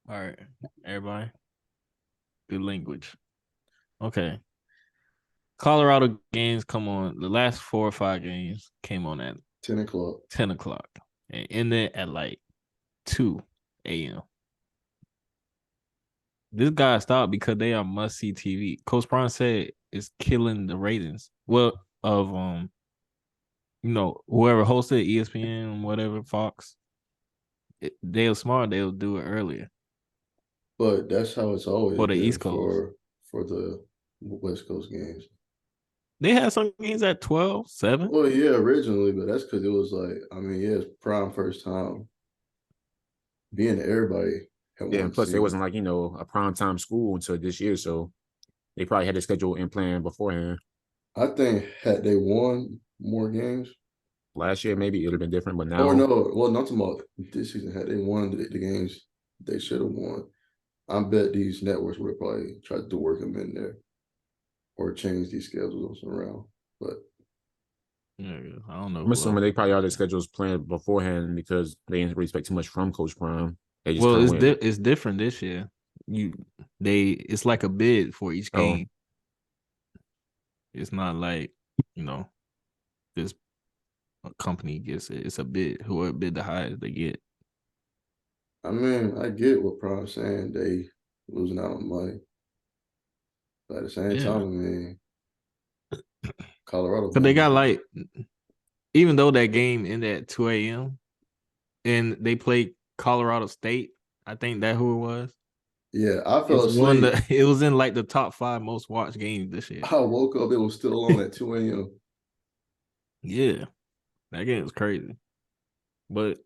All right, everybody. Good language. Okay. Colorado games come on. The last 4 or 5 games came on at 10 o'clock. 10 o'clock and ended at like 2 a.m. This guy stopped because they are must see TV. Coach Brown said it's killing the ratings. Well, of whoever hosted ESPN, whatever Fox, they're smart. They'll do it earlier But that's how it's always for the been East Coast. for the West Coast games. They had some games at 12, 7. Well, yeah, originally, but that's because it was like, I mean, yeah, it's prime first time being everybody had Yeah, wanted and to plus it see. wasn't like, a prime time school until this year, so they probably had the schedule in plan beforehand. I think had they won more games, Last year maybe it would have been different, but or now no, well, not about this season, had they won the games they should have won, I bet these networks would have probably tried to work them in there or change these schedules around. But Yeah, I don't know I'm who else. assuming they probably had their schedules planned beforehand because they didn't really expect too much from Coach Prime. They just Well, kind of went, it's different this year. You it's like a bid for each oh, game. It's not like you know this company gets it. It's a bid. Whoever bid the highest, they get. I mean, I get what Prime's saying. They losing out on money. But at the same Yeah, time, I mean, Colorado because they got money. like even though that game ended at 2 a.m. and they played Colorado State. I think that who it was. Yeah, I fell It's one asleep. that it was in like the top 5 most watched games this year. I woke up, it was still on at 2 a.m. Yeah, that game was crazy, but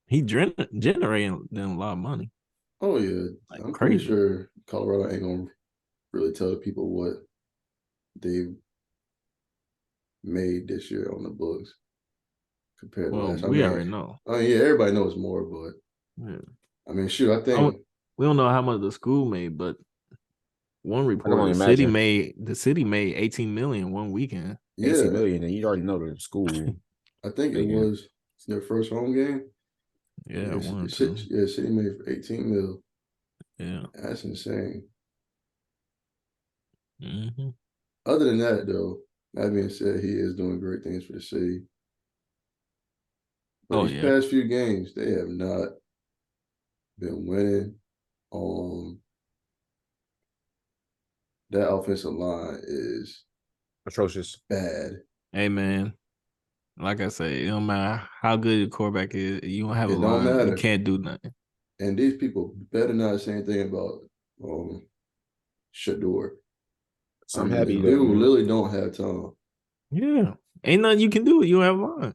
he generating them a lot of money, Oh, yeah. like I'm pretty crazy. sure Colorado ain't going to really tell the people what they made this year on the books compared to Well, last. we already know. I mean, yeah, everybody knows more, but Yeah. I mean, shoot, I I don't- think, we don't know how much the school made, but one I can report only imagine the city made 18 million one weekend. 18 yeah, million, and you already know the school I think it making. was their first home game. Yeah, one or two. Yeah, City made for 18 mil. Yeah. That's insane. Hmm. Other than that, though, that being said, he is doing great things for the city. But Oh these yeah. past few games, they have not been winning. Um, that offensive line is Atrocious. bad. Hey man, like I say, it don't matter how good your quarterback is. You don't have a It don't line, you matter. can't do nothing. And these people better not say anything about Shador. So I I'm mean, the happy that dude literally don't have time. Yeah. Ain't nothing you can do. You don't have a line.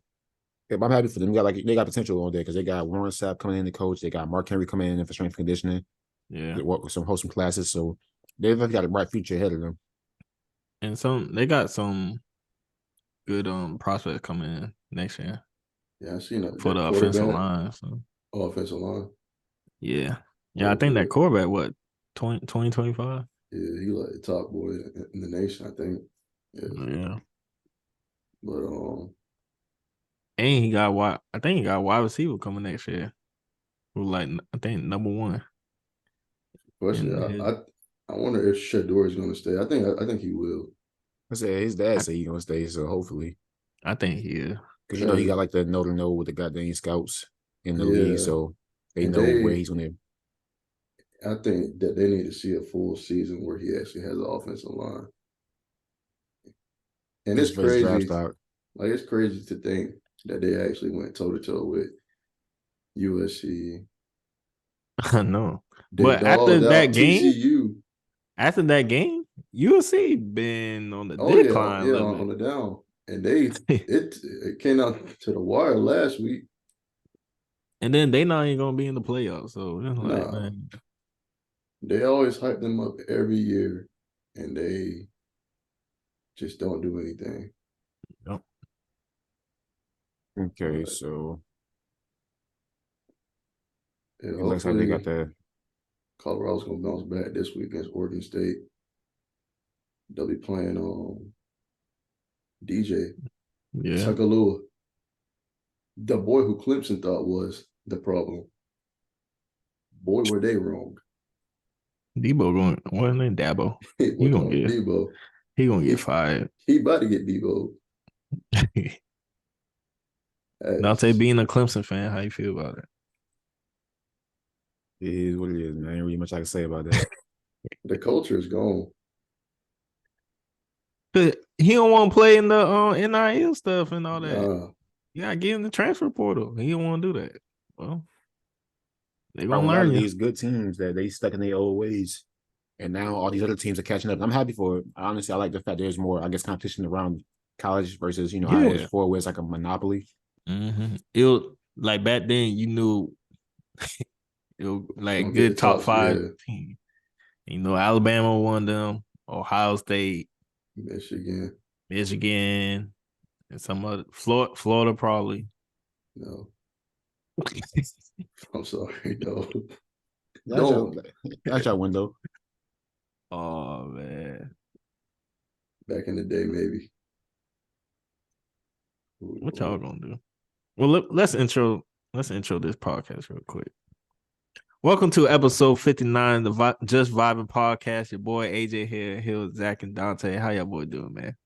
yeah, I'm happy for them. They got potential on there because they got Warren Sapp coming in the coach. They got Mark Henry coming in for strength and conditioning. Yeah. They work with some host some classes, so they've got a bright future ahead of them. And they got some good prospects coming in next year Yeah, I seen for that the offensive quarterback, line. So offensive line. yeah. Yeah, I Look think that good. quarterback, what, 2025? Yeah, he like the top boy in the nation, I think. Yeah, Yeah. but And I think he got wide receiver coming next year. Who like I think number one question, in his I wonder if Shador is going to stay. I think he will. I said his dad I, said he's gonna stay, so hopefully, I think he is. because he Cause got like the know to know with the goddamn scouts in the league, yeah, so they and know where he's gonna. I think that they need to see a full season where he actually has an offensive line. And it's Just for his draft crazy, stock. like it's crazy to think that they actually went toe to toe with USC. I know. They But after dogged that out game, TCU. after that game, USC been on the Oh yeah, decline a yeah, little on bit. the down, and it came out to the wire last week. And then they not even gonna be in the playoffs. So it's like, No, man, they always hype them up every year, and they just don't do anything. yep. Okay, But so yeah, it looks like they got hopefully the Colorado's gonna bounce back this week against Oregon State. They'll be playing DJ Yeah. Tuckalua, the boy who Clemson thought was the problem. 'Cause, yeah, DJ Tuckalua, the boy who Clemson thought was the problem. 'Cause, yeah, DJ Tuckalua, the boy who Clemson thought was the problem. 'Cause, yeah, DJ Tuckalua, the boy who Clemson thought was the problem. The boy who Clemson thought was the problem. boy, were they wrong. Debo going, what name? Dabo. He What gonna on get, Debo? he gonna get fired. He about to get Debo. Donte That's, being a Clemson fan, how you feel about it? It is what it is, man. Ain't really much I can say about that. the culture is gone. But he don't want to play in the NIL stuff and all that. Nah, Yeah, get in the transfer portal. He don't want to do that. Well, they gonna Problem, a lot learn of you. these good teams that they stuck in their old ways, and now all these other teams are catching up. I'm happy for it. Honestly, I like the fact there's more, I guess, competition around college versus how it was Yeah. before, where it's like a monopoly. It like back then you knew it was like gonna get the good top top. five Yeah, team. Alabama won them, Ohio State, Michigan. Michigan, and some other Florida probably. No, I'm sorry. No, That's don't. your window. Oh man. Back in the day, maybe. What y'all gonna do? Well, let's intro this podcast real quick. Welcome to episode 59, the Just Vibin podcast. Your boy AJ here with Zach and Donte. How y'all boy doing, man?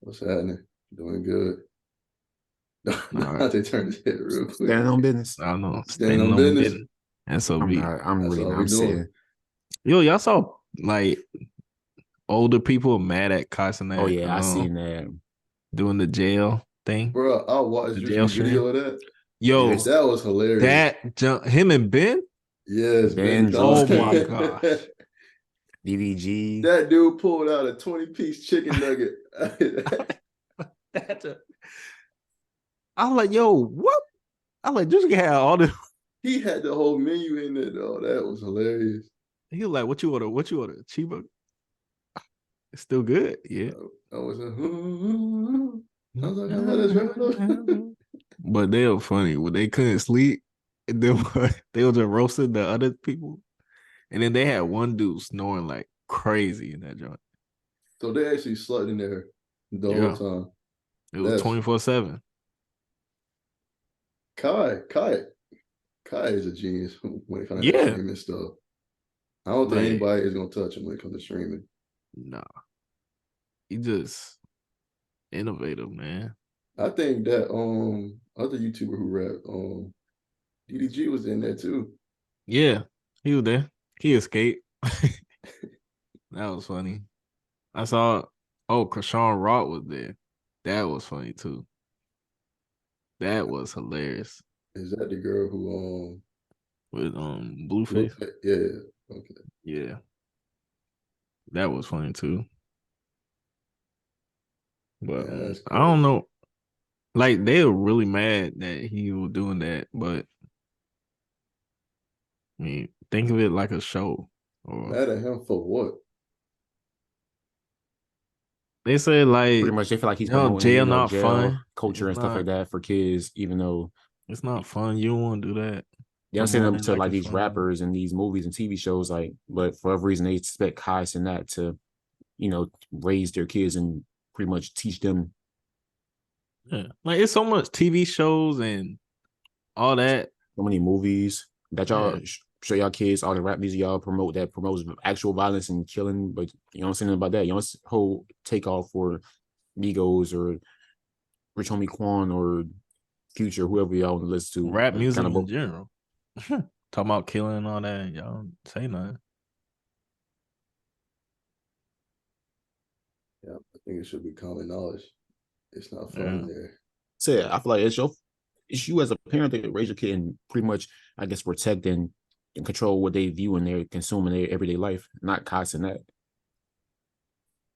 What's happening? Doing good. All right. They turned his head real quick. Standing on business. I know. Standing on business. SOB. I'm That's really all not. we I'm doing. saying. Yo, y'all saw like older people mad at Carson Oh yeah, I seen that. doing the jail thing. Bro, I watched The just jail a video stream. of that. Yo, Yes, that was hilarious. him and Ben. Yes, Ben Ben Oh Johnson. my gosh. DDG. That dude pulled out a 20-piece chicken nugget. I was like, yo, what? I was like, this guy had all this. He had the whole menu in there, though. That was hilarious. He was like, what you order? What you order? Cheeseburger? It's still good. Yeah. I was like, I was like, I love this. But they were funny when they couldn't sleep. And then they were just roasting the other people. And then they had one dude snoring like crazy in that joint. So they actually slept in there the whole time. It was 24/7. Kai is a genius when it comes to streaming stuff. I don't think anybody is gonna touch him when it comes to streaming. Nah. He just innovative, man. I think that other YouTuber who rapped, DDG was in there too. Yeah, he was there. He escaped. That was funny. I saw Krishan Rock was there. That was funny too. That was hilarious. Is that the girl who with Blueface? Yeah. Okay. Yeah. That was funny too. But Yeah, I don't know. Like they were really mad that he was doing that, but I mean, think of it like a show. Or mad at him for what? they said like Pretty much they feel like he's promoting jail not jail fun. culture and stuff like that for kids, even though it's not fun. You don't want to do that. they don't send them to like it's these fun. rappers and these movies and TV shows, like, but for whatever reason they expect Kais and that to, raise their kids and pretty much teach them. Yeah, like it's so much TV shows and all that. So many movies that y'all show y'all kids, all the rap music y'all that promotes actual violence and killing, but you don't say nothing about that. You don't whole takeoff for Migos or Rich Homie Quan or Future, whoever y'all want to listen to. Rap music in general. Talking about killing and all that, y'all don't say nothing. Yeah, I think it should be common knowledge. It's not fun there. So I feel like it's you as a parent that raise your kid and pretty much, I guess, protect and control what they view and they consume in their everyday life, not costing that.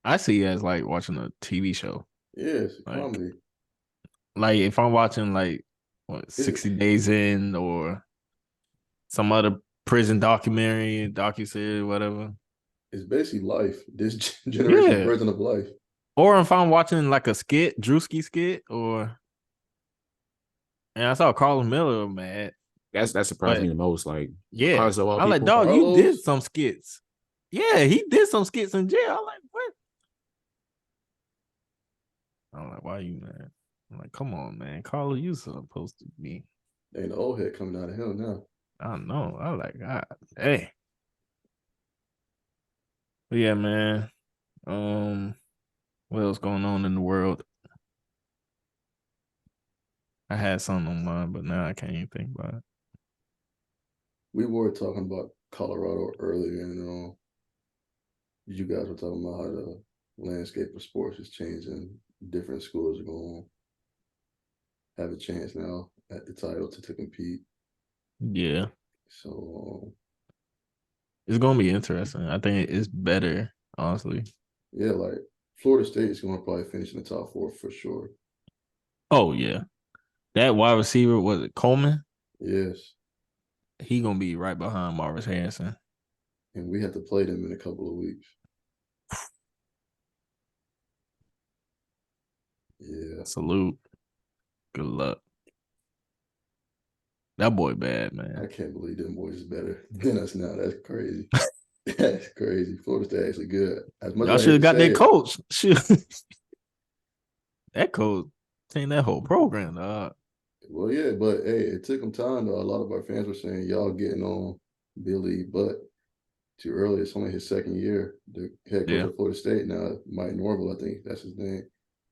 I see it as like watching a TV show. Yeah, it's a comedy. Like if I'm watching 60 Days In or some other prison documentary, docuseries, whatever. It's basically life. This generation version of life. Or if I'm watching like a skit, Drewski skit, and I saw Carlos Miller mad. That surprised me the most. Like, yeah, I'm like, dog, you did some skits. Yeah, he did some skits in jail. I'm like, what? I'm like, why are you mad? I'm like, come on, man. Carlos, you supposed to be. Ain't the old head coming out of him now. I don't know. I was like, God, hey. But yeah, man. What else going on in the world? I had something on mind, but now I can't even think about it. We were talking about Colorado earlier, and you guys were talking about how the landscape of sports is changing. Different schools are going to have a chance now at the title to compete. Yeah. So it's gonna be interesting. I think it's better, honestly. yeah, like Florida State is going to probably finish in the top 4 for sure. Oh yeah. That wide receiver, was it Coleman? Yes. He gonna be right behind Marvis Harrison. And we have to play them in a couple of weeks. Yeah. Salute. Good luck. That boy bad, man. I can't believe them boys is better than us now. That's crazy. That's crazy. Florida State actually good. As much Y'all as I should hate have to got say that it, coach. Shoot. That coach changed that whole program, dog. well, yeah, but hey, it took them time though. A lot of our fans were saying y'all getting on Billy, but too early. It's only his second year. The head coach Yeah. of Florida State now, Mike Norvell, I think that's his name.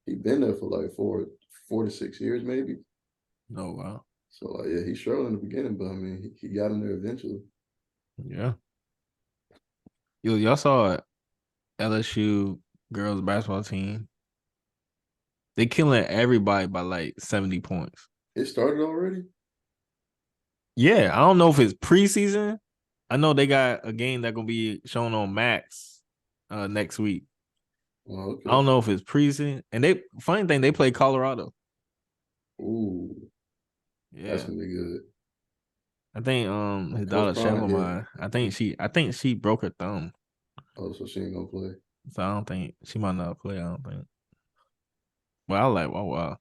He been there for like four to 6 years, maybe. Oh wow. So yeah, he struggled in the beginning, but I mean, he got in there eventually. Yeah. Yo, y'all saw LSU girls basketball team. They killing everybody by like 70 points. It started already. Yeah, I don't know if it's preseason. I know they got a game that's gonna be shown on Max next week. Oh, okay. I don't know if it's preseason. And they funny thing, they play Colorado. Ooh, that's Yeah. gonna be good. I think his Coach daughter Prime, yeah. Shelma, I think she broke her thumb. Oh, so she ain't gonna play. So I don't think she might not play, I don't think. Well, I was like, wow.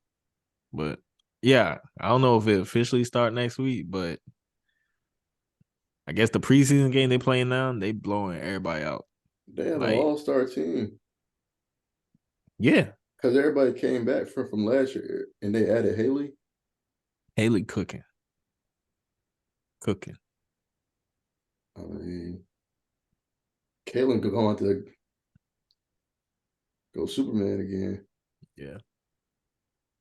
But yeah, I don't know if it officially start next week, but I guess the preseason game they playing now, they blowing everybody out. They have an Like, all-star team yeah, because everybody came back from last year, and they added Haley. Haley cooking. I mean, Kalen could go on to go Superman again. Yeah.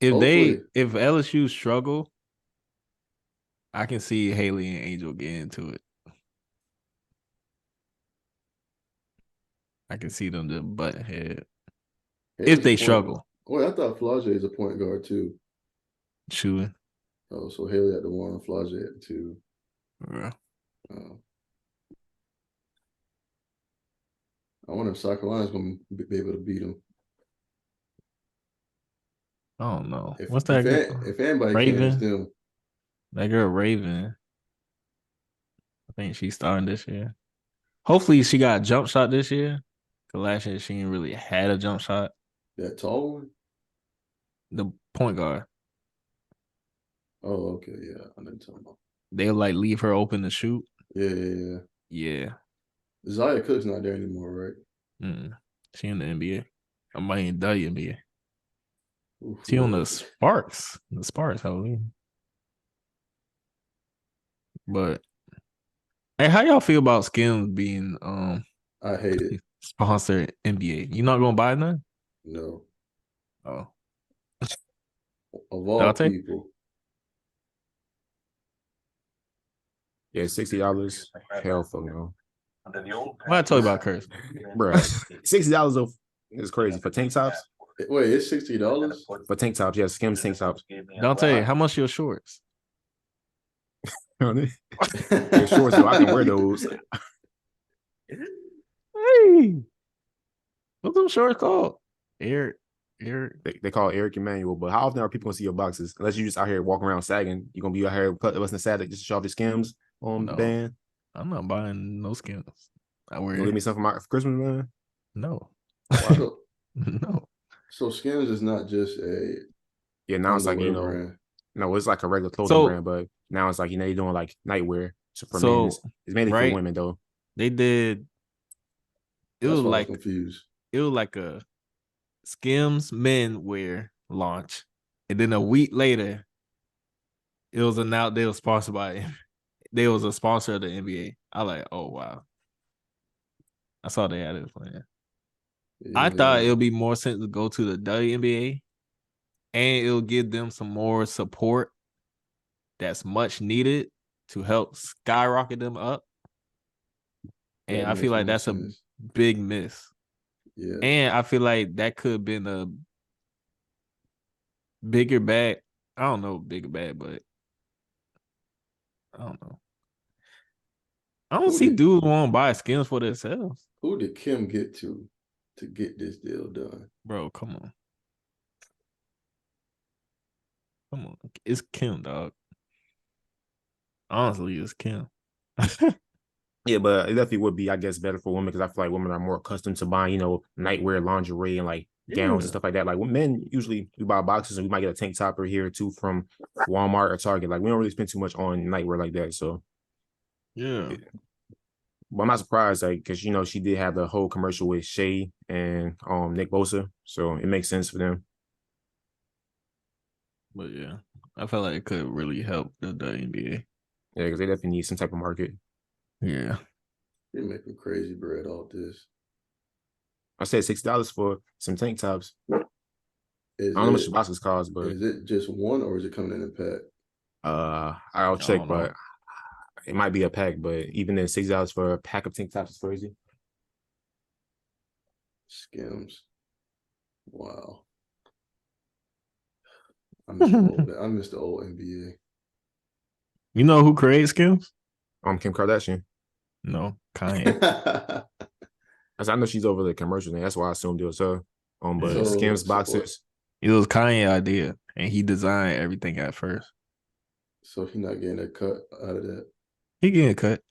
Hopefully, If LSU struggle, I can see Haley and Angel get into it. I can see them just butt head. Haley's If a they point. struggle. Oh, I thought Flage is a point guard too. Shooting. Oh, so Haley at the one, Flage at the two. Yeah. I wonder if South Carolina's going to be able to beat them. I don't know. If What's if, that girl? if anybody can, it's Raven? them. That girl Raven. I think she's starting this year. Hopefully she got a jump shot this year. Cause last year she didn't really had a jump shot. That tall one? The point guard. Oh, okay, yeah, I know what you're talking about. They'll like leave her open to shoot. Yeah. Yeah. Zaya Cook's not there anymore, right? She in the NBA. I mean the NBA. Oof, She on yeah. the Sparks. The Sparks, hopefully. But hey, how y'all feel about Skims being I hate it. sponsored NBA? You not gonna buy none? No. Oh. Of all Donte? people. Yeah, $60. Hell for no. What I told you about Curse? Bruh. $60 is crazy for tank tops. Wait, it's $60? For tank tops, yeah, Skims tank tops. Donte, how much your shorts? They're shorts, so I can wear those. Hey, what's them shorts called? Eric. They call it Eric Emmanuel, but how often are people gonna see your boxes? Unless you just out here walking around sagging, you're gonna be out here busting Saturday just to show off the Skims on No. band. I'm not buying no Skims. I wear. You gonna give me something for Christmas, man? No. So, No. so Skims is not just a Yeah, now it's like underwear brand. no, it's like a regular clothing brand, but now it's like you're doing like nightwear. So for men, it's mainly for women though. They did. That's why I was confused. It was like a Skims men wear launch, and then a week later, it was announced they were sponsored by they was a sponsor of the NBA. I like, oh wow. I saw they had it playing. I thought Yeah. it would be more sense to go to the WNBA and it'll give them some more support that's much needed to help skyrocket them up. And That I feel makes like more that's a sense. big miss. Yeah. And I feel like that could have been a bigger bag. I don't know, bigger bag, but I don't know. I don't Who see did dudes want to buy skins for themselves. who did Kim get to get this deal done? Bro, come on. Come on. It's Kim, dog. Honestly, it's Kim. Yeah, but it definitely would be, I guess, better for women because I feel like women are more accustomed to buying, nightwear, lingerie, and like gowns and Yeah. stuff like that. Like when men usually we buy boxes and we might get a tank top or here or two from Walmart or Target. Like we don't really spend too much on nightwear like that. So, Yeah. but I'm not surprised, like because she did have the whole commercial with Shay and Nick Bosa, so it makes sense for them. But yeah, I felt like it could really help the NBA. Yeah, because they definitely need some type of market. Yeah. You're making crazy bread off this. I said $60 for some tank tops. I Is don't know how much it the boxes cost, but is it just one or is it coming in a pack? I'll I check, don't know. but it might be a pack. But even then, $60 for a pack of tank tops is crazy. Skims. Wow. I miss the old NBA. You know who creates skins? Kim Kardashian. No, Kanye. I know she's over the commercial thing. That's why I assumed it was her. But Yeah. Skims So what? boxes. It was Kanye idea, and he designed everything at first. So he's not getting a cut out of that. He getting cut.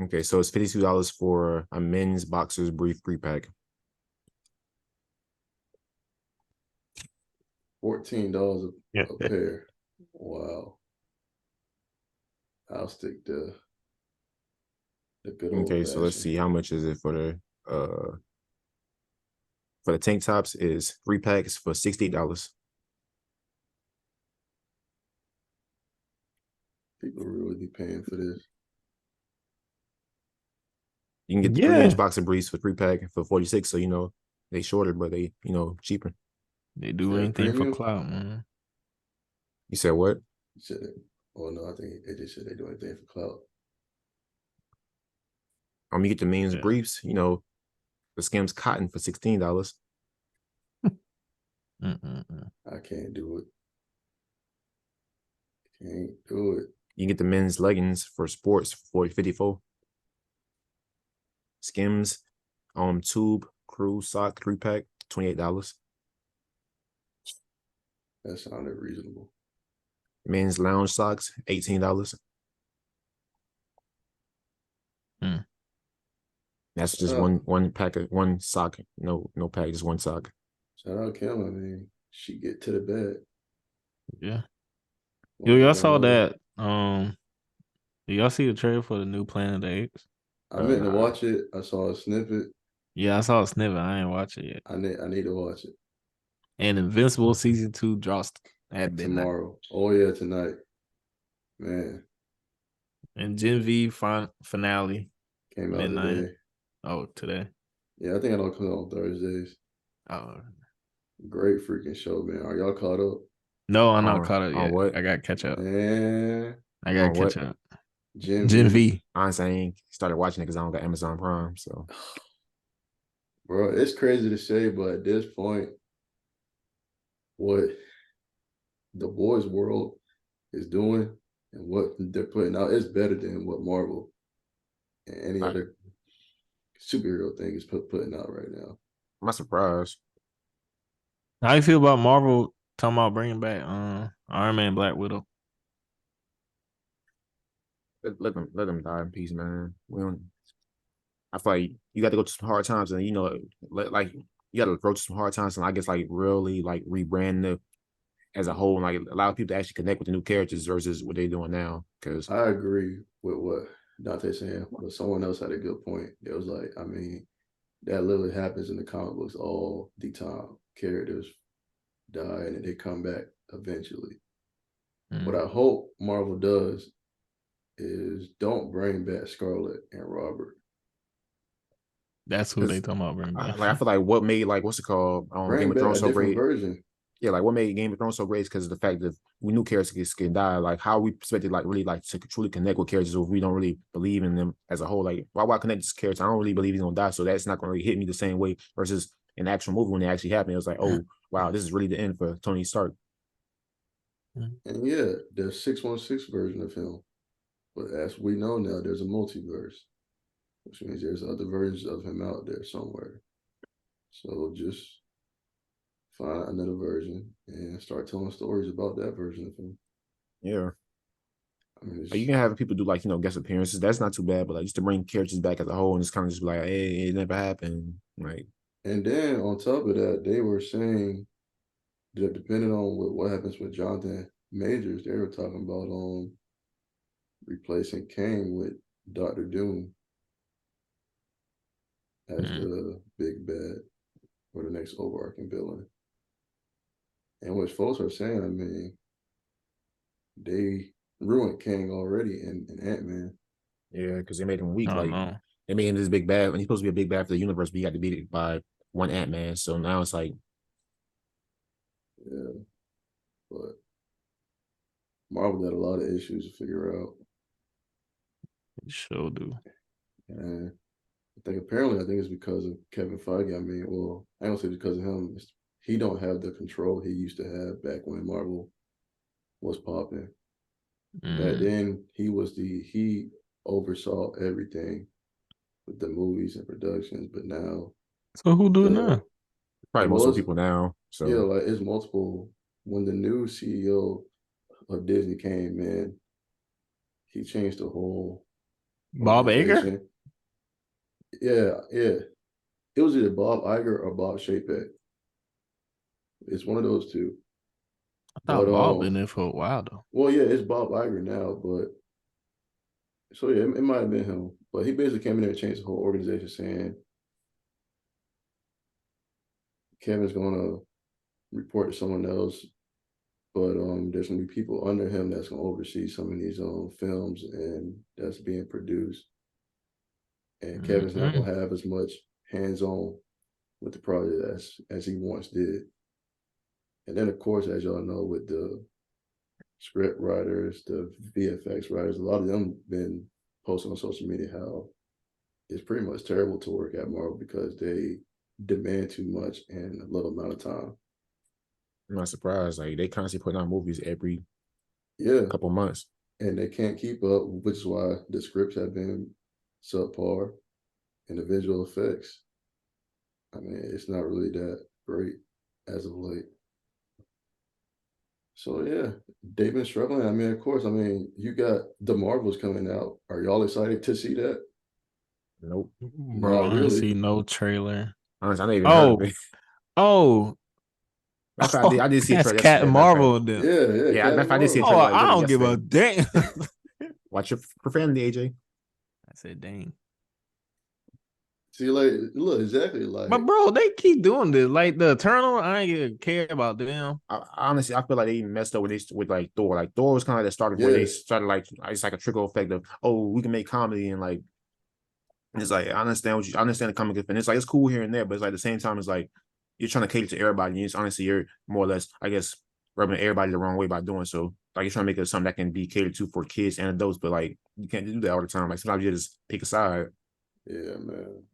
Okay, so it's $52 for a men's boxers brief pre-pack. $14 Yeah. a pair. Wow. I'll stick to the good old Okay, so let's fashioned. see how much is it for the tank tops is 3 packs for $68. People really be paying for this. You can get the 3-inch Yeah. boxer briefs for 3 pack for 46. So they shorter, but they cheaper. They do Is that anything for premium? clout, man. You said what? Said it. Oh no, I think they just said they do anything for clout. You get the men's Yeah. briefs. The Skims cotton for $16. I can't do it. Can't do it. You can get the men's leggings for sports for $54. Skims, tube crew sock 3 pack, $28. That sounded reasonable. Men's lounge socks, $18. Mm. That's just Shout out, one pack of one sock. No pack, just one sock. shout out Kim. I mean, she get to the bed. Yeah. Yo, One y'all way or saw another. that. Did y'all see the trailer for the new Planet of the Apes? I meant to Nah. watch it. I saw a snippet. Yeah, I saw a snippet. I ain't watch it yet. I need to watch it And Invincible season 2 drops at midnight. tomorrow. Oh yeah, tonight. Man, And Gen V finale came out midnight. today. Oh, today. Yeah, I think it all comes out on Thursdays. Oh Great freaking show, man. Are y'all caught up? no, I'm not On caught up on yet. what? I gotta catch up. Man, I gotta On what? catch up. Gen Gen V. V. Honestly, I ain't started watching it because I don't got Amazon Prime. So Bro, it's crazy to say, but at this point, what the boys' world is doing and what they're putting out is better than what Marvel and any I, other superhero thing is putting out right now. I'm not surprised. How you feel about Marvel talking about bringing back Iron Man, Black Widow? Let them die in peace, man. We don't. I feel like you got to go through some hard times, and like you got to go through some hard times, and I guess like really like rebrand the as a whole, and like allow people to actually connect with the new characters versus what they're doing now. Because I agree with what Donte saying, but someone else had a good point. It was like, I mean, that literally happens in the comic books all the time. Characters die and then they come back eventually. What I hope Marvel does is don't bring back Scarlett and Robert. That's who they talking about. Bring back. Like I feel like what made like what's it called Game Bring of back Thrones a so different great. version. Yeah, like what made Game of Thrones so great is because of the fact that we knew characters can die. Like how we expected like really like to truly connect with characters if we don't really believe in them as a whole. Like why would I connect this character? I don't really believe he's gonna die, so that's not gonna really hit me the same way versus an actual movie when it actually happened. It was like, oh wow, this is really the end for Tony Stark. And yeah, there's 616 version of him. But as we know now, there's a multiverse, which means there's other versions of him out there somewhere. So just find another version and start telling stories about that version of him. Yeah. I mean, Like, you can have people do like, guest appearances. That's not too bad, but like just to bring characters back as a whole and just kind of just be like, hey, it never happened. Like, and then on top of that, they were saying that depending on what happens with Jonathan Majors, they were talking about replacing Kang with Dr. Doom as the big bad for the next overarching villain. And what folks are saying, I mean, they ruined Kang already in Ant-Man. yeah, because they made him weak. I don't Like know. they made him this big bad, and he's supposed to be a big bad for the universe, but he got to beat it by one Ant-Man. So now it's like, Yeah, but Marvel got a lot of issues to figure out. Sure do. And I think it's because of Kevin Feige. I mean, well, I don't say because of him. He don't have the control he used to have back when Marvel was popping. Back then, he oversaw everything with the movies and productions. But now, So who do it now? probably most of the people now. So yeah, like it's multiple. When the new CEO of Disney came in, he changed the whole Bob Iger? organization. Yeah. It was either Bob Iger or Bob Chapek. It's one of those two. I thought Bob been there for a while though. Well, yeah, it's Bob Iger now, but so yeah, it might have been him. But he basically came in there and changed the whole organization, saying Kevin's going to report to someone else, but there's going to be people under him that's going to oversee some of these films and that's being produced. And Kevin's not going to have as much hands-on with the project as he once did. And then, of course, as y'all know, with the script writers, the VFX writers, a lot of them been posting on social media how it's pretty much terrible to work at Marvel because they demand too much in a little amount of time. I'm not surprised. Like they constantly putting out movies every couple months. And they can't keep up, which is why the scripts have been subpar and the visual effects. I mean, it's not really that great as of late. So yeah, they've been struggling. I mean, of course, you got the Marvels coming out. Are y'all excited to see that? Nope. Bro, I didn't see no trailer. Honestly, I didn't even heard of it. I did see a trailer. That's Captain Marvel. Yeah. I did see a trailer. I don't give a damn. Watch your profanity, AJ. I said, dang. See, like, look, exactly. Like, but bro, they keep doing this. Like the Eternal, I ain't even care about them. Honestly, I feel like they messed up with like Thor. Like Thor was kind of that started where they started like it's like a trickle effect of we can make comedy and like it's like I understand the comic and it's like it's cool here and there, but it's like at the same time it's like you're trying to cater to everybody. And honestly, you're more or less, I guess, rubbing everybody the wrong way by doing so. Like you're trying to make it something that can be catered to for kids and adults, but like you can't do that all the time. Like sometimes you just pick a side. Yeah, man.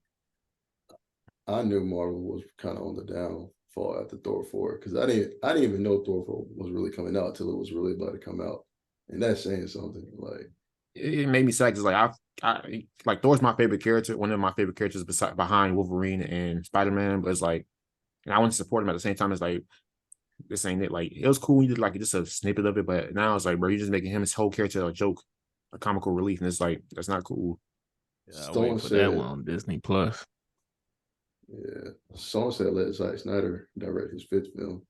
I knew Marvel was kind of on the downfall after Thor 4 because I didn't even know Thor 4 was really coming out until it was really about to come out, and that's saying something. Like it made me sad because like I like Thor's my favorite character, one of my favorite characters behind Wolverine and Spider-Man, but it's like, and I want to support him at the same time. It's like this ain't it. Like it was cool, you did like just a snippet of it, but now it's like, bro, you're just making him his whole character a joke, a comical relief, and it's like that's not cool. Yeah, wait for that one on Disney Plus. Yeah, someone said let Zack Snyder direct his 5th film.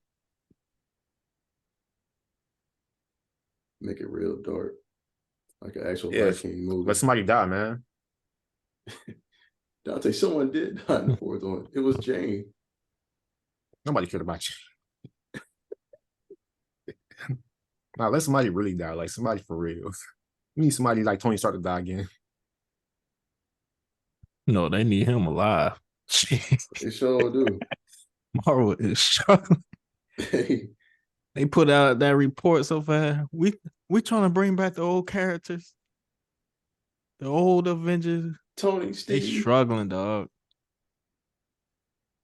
Make it real dark, like an actual Viking movie. Let somebody die, man. Donte, someone did die in the 4th one. It was Jane. Nobody cared about you. Now let somebody really die, like somebody for real. We need somebody like Tony Stark to die again. No, they need him alive. They sure do. Marvel is struggling. They put out that report so fast. We trying to bring back the old characters, the old Avengers. Tony, They Steve. struggling, dog.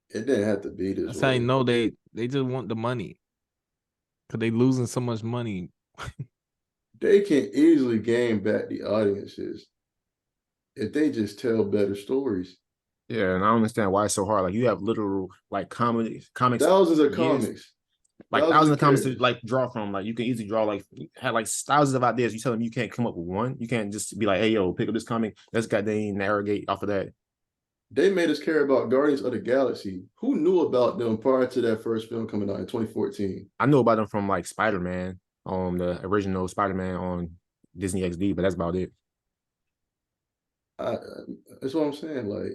It didn't have to be this That's way. how you know they just want the money, cause they losing so much money. They can easily gain back the audiences if they just tell better stories. Yeah, and I don't understand why it's so hard. Like you have literal like comics, Thousands of years, comics, like thousands of comics to characters. like draw from. Like you can easily draw like have like thousands of ideas. You tell them you can't come up with one. You can't just be like, hey yo, pick up this comic. Let's goddamn navigate off of that. They made us care about Guardians of the Galaxy. Who knew about them prior to that first film coming out in 2014? I know about them from like Spider-Man, the original Spider-Man on Disney XD, but that's about it. That's what I'm saying. Like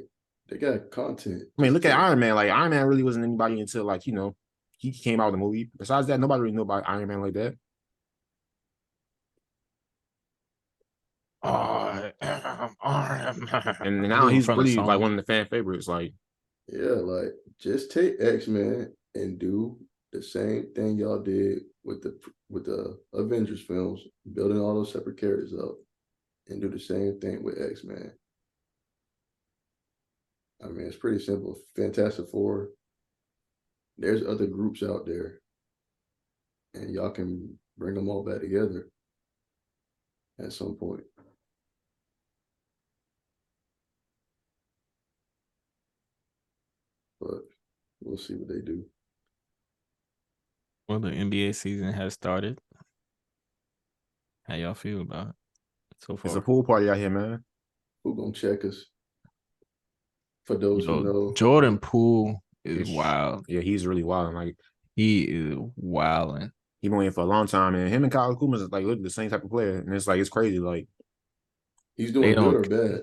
they got content. I mean, look at Iron Man. Like Iron Man really wasn't anybody until like he came out of the movie. Besides that, nobody really knew about Iron Man like that. And now he's really like one of the fan favorites. Like, yeah, like just take X-Men and do the same thing y'all did with the Avengers films, building all those separate characters up, and do the same thing with X-Men. I mean, it's pretty simple. Fantastic Four. There's other groups out there, and y'all can bring them all back together at some point. But we'll see what they do. Well, the NBA season has started. How y'all feel about it so far? It's a pool party out here, man. Who gonna check us? For those who know, Jordan Poole is wild. Yeah, he's really wild. Like he is wilding. He been waiting for a long time, and him and Kyle Kuzma is like literally the same type of player, and it's like it's crazy. Like he's doing good or bad.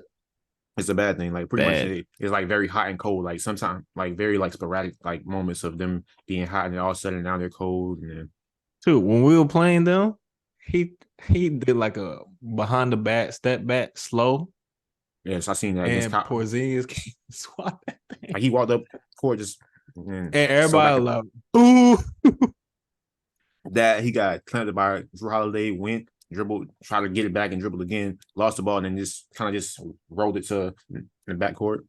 It's a bad thing. Like pretty much, it's like very hot and cold. Like sometimes, like very like sporadic like moments of them being hot and all of a sudden now they're cold. And then, dude, when we were playing them, he did like a behind the back step back slow. Yes, I seen that. And Porzingis can't swat that thing. Like he walked up court just and everybody like, ooh. That he got clamped by Drew Holiday, went, dribbled, tried to get it back and dribbled again, lost the ball, and then just kind of just rolled it to the backcourt.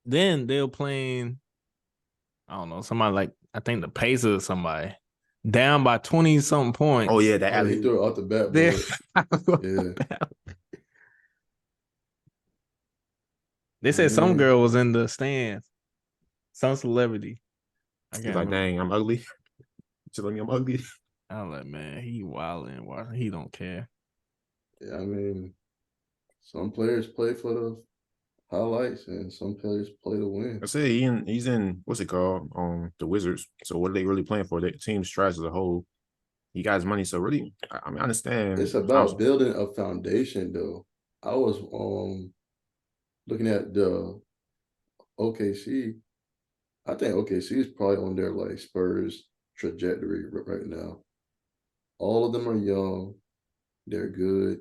Then they were playing, I don't know, somebody like, I think the Pacers or somebody, down by 20-something points. Oh, yeah, that alley. He threw it off the backboard. Yeah. They said some girl was in the stands. Some celebrity. He's like, dang, I'm ugly. Telling me I'm ugly. I'm like, man, he wilding. He don't care. Yeah, I mean, some players play for the highlights and some players play to win. I say he's in what's it called? The Wizards. So what are they really playing for? The team's trash as a whole. He got his money, so really, I mean, I understand. It's about building a foundation, though. I was looking at the OKC. I think OKC is probably on their like Spurs trajectory right now. All of them are young. They're good.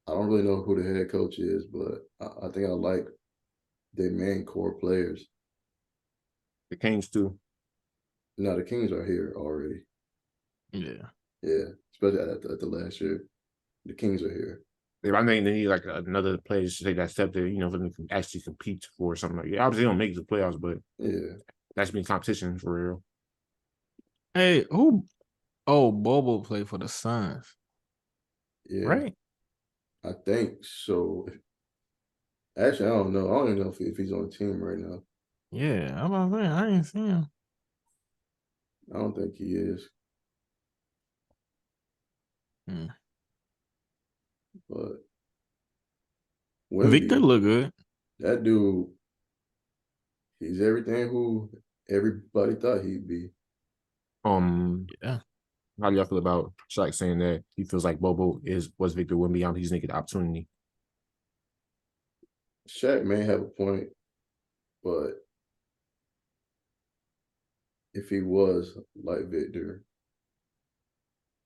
I don't really know who the head coach is, but I think I like their main core players. The Kings too. No, the Kings are here already. Yeah. Yeah, especially at the last year. The Kings are here. I think they need like another player to take that step to, for them to actually compete for something like that. Obviously, they don't make the playoffs, but yeah, that should be competition for real. Hey, who? Oh, Bobo played for the Suns. Yeah. Right? I think so. Actually, I don't know. I don't even know if he's on the team right now. Yeah, I'm about to say, I ain't seen him. I don't think he is. But Wemby, Victor look good. That dude, he's everything who everybody thought he'd be. Yeah. How do y'all feel about Shaq saying that he feels like Bobo was Victor Wembanyama? He's making the opportunity. Shaq may have a point, but if he was like Victor,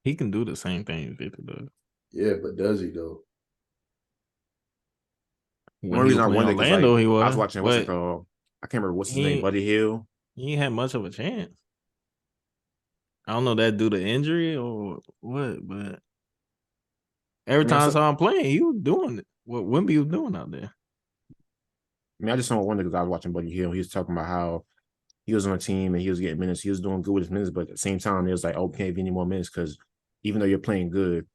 he can do the same thing Victor does. Yeah, but does he though? When Only he reason was I playing wonder because like Orlando, he I was was, watching what's it but called? I can't remember what's his name, he Buddy Hill. he ain't had much of a chance. I don't know that due to injury or what, but every I mean, time I saw him playing, he was doing it. What Wimby was doing out there. I just don't wonder because I was watching Buddy Hill. He was talking about how he was on a team and he was getting minutes. He was doing good with his minutes, but at the same time, it was like, oh, we can't give you any more minutes because even though you're playing good,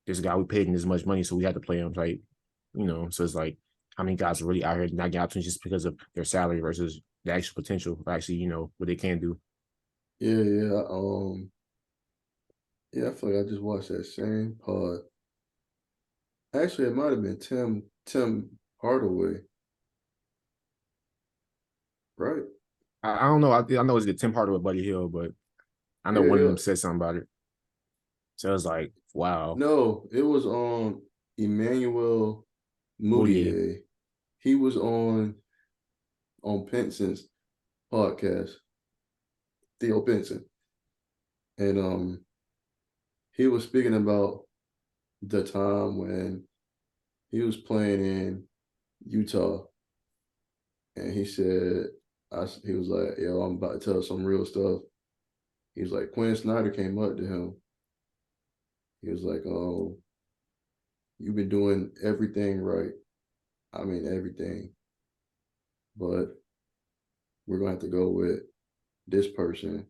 this guy we paid him this much money, so we had to play him. Like, so it's like how many guys are really out here not getting opportunities just because of their salary versus the actual potential, or actually, what they can do. Yeah. Yeah, I feel like I just watched that same pod. Actually, it might have been Tim Hardaway, right? I don't know. I know it's the Tim Hardaway with Buddy Hill, but I know one of Yeah. them said something about it. So it was like, wow. No, it was Emmanuel Moutier. Mudiay. He was on Penson's podcast, Theo Penson, and he was speaking about the time when he was playing in Utah, and he said, he was like, "Yo, I'm about to tell some real stuff." He was like, Quinn Snyder came up to him. He was like, "Oh, you've been doing everything right. I mean everything, but we're gonna have to go with this person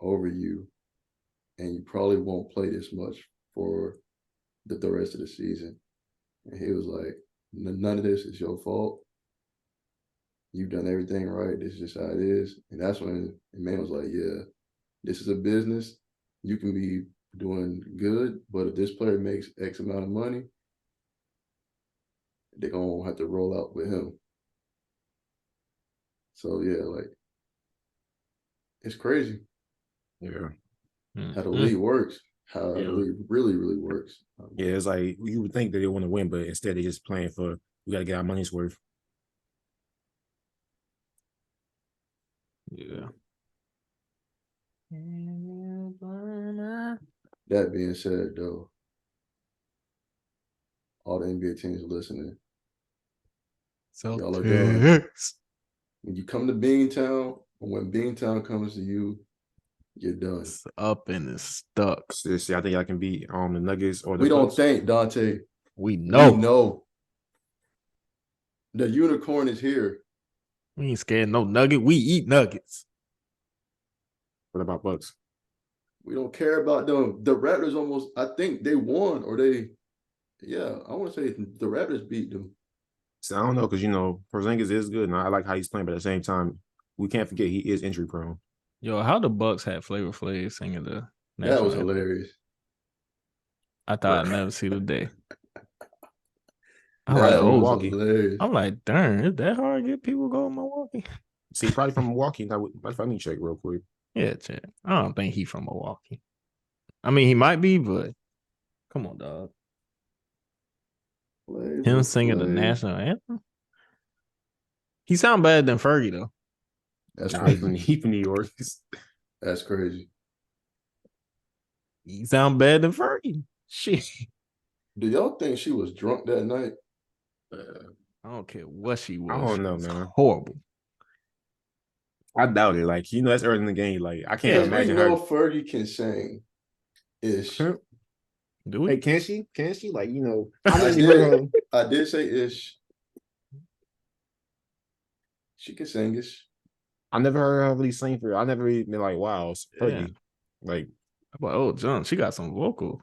over you, and you probably won't play this much for the rest of the season." And he was like, "None of this is your fault. You've done everything right. This is just how it is." And that's when the man was like, "Yeah, this is a business. You can be doing good, but if this player makes X amount of money, they're gonna have to roll out with him." So yeah, like it's crazy Yeah. how the league works, how the Yeah. league really, really works. Yeah, it's like you would think that they want to win, but instead they're just playing for we got to get our money's worth. Yeah. That being said, though, all the NBA teams listening, So y'all are done. When you come to Beantown, or when Beantown comes to you, you're done. It's up and it's stuck. See, I think I can beat the Nuggets or the We don't Bucks. think, Donte. We know. We know. The unicorn is here. We ain't scared no nugget. We eat nuggets. What about Bucks? We don't care about them. The Raptors almost, I think they won, or I want to say the Raptors beat them. So I don't know because Porzingis is good, and I like how he's playing, but at the same time, we can't forget he is injury prone. Yo, how the Bucks had Flavor Flav singing the That was anthem. hilarious. I thought I'd never see the day. I'm like, Milwaukee. Hilarious. I'm like, darn, is that hard to get people go to Milwaukee? See, probably from Milwaukee. Let me check real quick. Yeah, check. I don't think he's from Milwaukee. I mean, he might be, but come on, dog. Him singing the national anthem? He sound better than Fergie, though. That's crazy. He from New York. That's crazy. He sound better than Fergie. Shit. Do y'all think she was drunk that night? I don't care what she was. I don't know, man. Horrible. I doubt it. Like, that's early in the game. Like, I can't imagine we know her. Fergie can sing. Ish. Do we? Hey, can she? Can she? Like, I did say ish. She can sing ish. I never heard her really sing for her. I never really been like, wow, Fergie. Like, I'm like, oh, John, she got some vocal.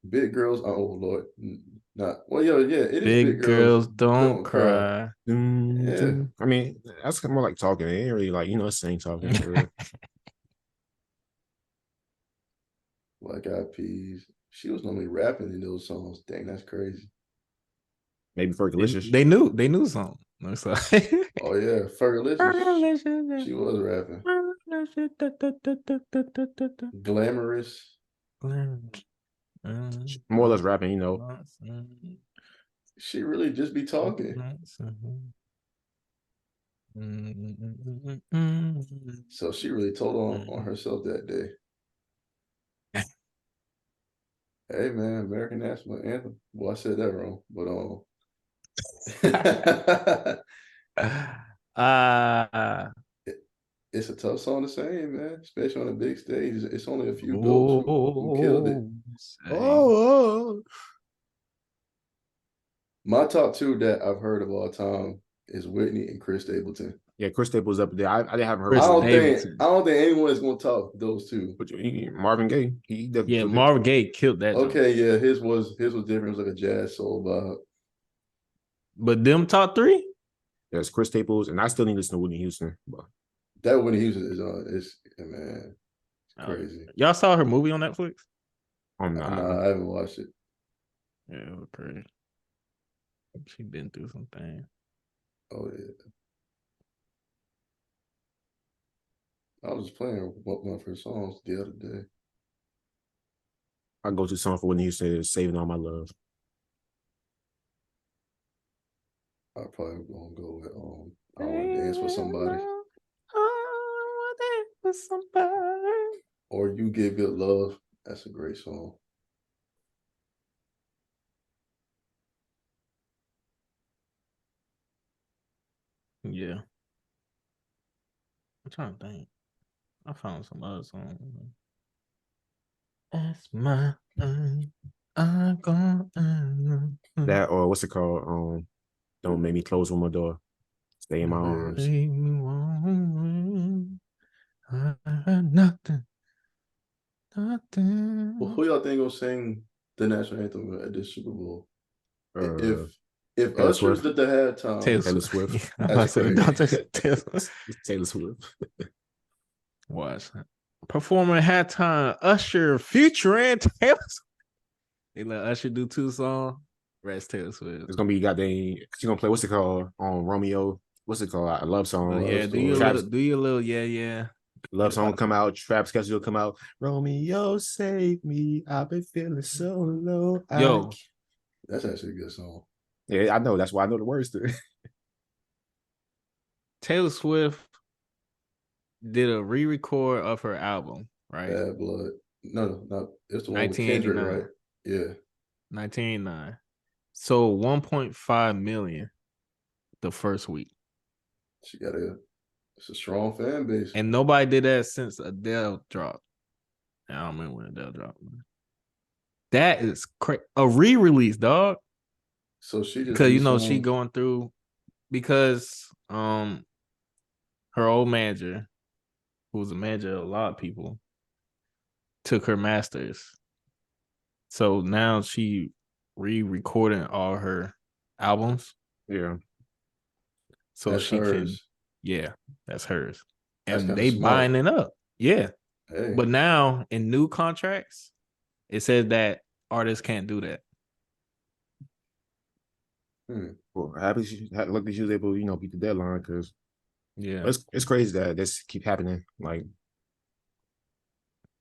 Big girls. Oh Lord, not well. Yeah, it is. Big girls don't cry. Yeah. I mean, that's more like talking. It ain't really like sing talking for real. Black Eyed Peas. She was normally rapping in those songs. Dang, that's crazy. Maybe Fergalicious. They knew something. Looks like. Oh yeah, Fergalicious. She was rapping. Glamorous. More or less rapping, She really just be talking. So she really told on herself that day. Hey man, American national anthem. Well, I said that wrong, but it- it's a tough song to sing, man. Especially on a big stage. It's only a few goats who killed it. Oh, My top two that I've heard of all time is Whitney and Chris Stapleton. yeah, Chris Staples up there. I haven't heard I Chris of don't him. think Stapleton. I don't think anyone is gonna top those two. But Marvin Gaye, he definitely Yeah, killed it. Marvin Gaye killed that joint. Okay, yeah, his was different. It was like a jazz soul vibe. But them top three? There's Chris Staples, and I still need to listen to Whitney Houston. But That Whitney Houston is man, it's Oh, crazy. y'all saw her movie on Netflix? I'm not. Nah, I haven't watched it. Yeah, it was crazy. She been through some things. Oh yeah. I was playing one of her songs the other day. I go to song for Whitney Houston is "Saving All My Love." I probably gonna go with I Wanna Dance with Somebody. Or You Give Good Love. That's a great song. Yeah. I'm trying to think. I found some other songs. That's my thing. I'm gonna That or what's it called? Don't Make Me Close One More Door. Stay in My Arms. make me want. I had nothing. Nothing. Well, who y'all think will sing the national anthem at this Super Bowl? Uh, If Taylor Usher's Swift. did the halftime, Taylor Swift. I'm about that's to say, crazy. Donte Taylor. Taylor Swift. Watch. Performing halftime, Usher, Future, and Taylor Swift. They let Usher do 2 songs. Rest Taylor Swift. It's gonna be goddamn. She's gonna play. What's it called? On Romeo. What's it called? A love song. Yeah, do your little yeah. Love song come out. Trap schedule come out. Romeo, save me. I've been feeling so low. Yo, That's actually a good song. Yeah, I know. That's why I know the words to it. Taylor Swift did a re-record of her album, right? Bad Blood. No, it's the one with Kendrick, 1989. right? Yeah. 1989. So 1.5 million the first week. It's a strong fan base. And nobody did that since Adele dropped. I don't remember when Adele dropped. That is a re-release, dog. So she just Because she going through because her old manager, who was a manager of a lot of people, took her masters. So now she re-recording all her albums. Yeah. So that's she hers. that's hers. That's And kinda they smart. buying it up. Yeah. Hey. But now in new contracts, it says that artists can't do that. Well, luckily she was able to, beat the deadline because it's crazy that this keep happening. Like,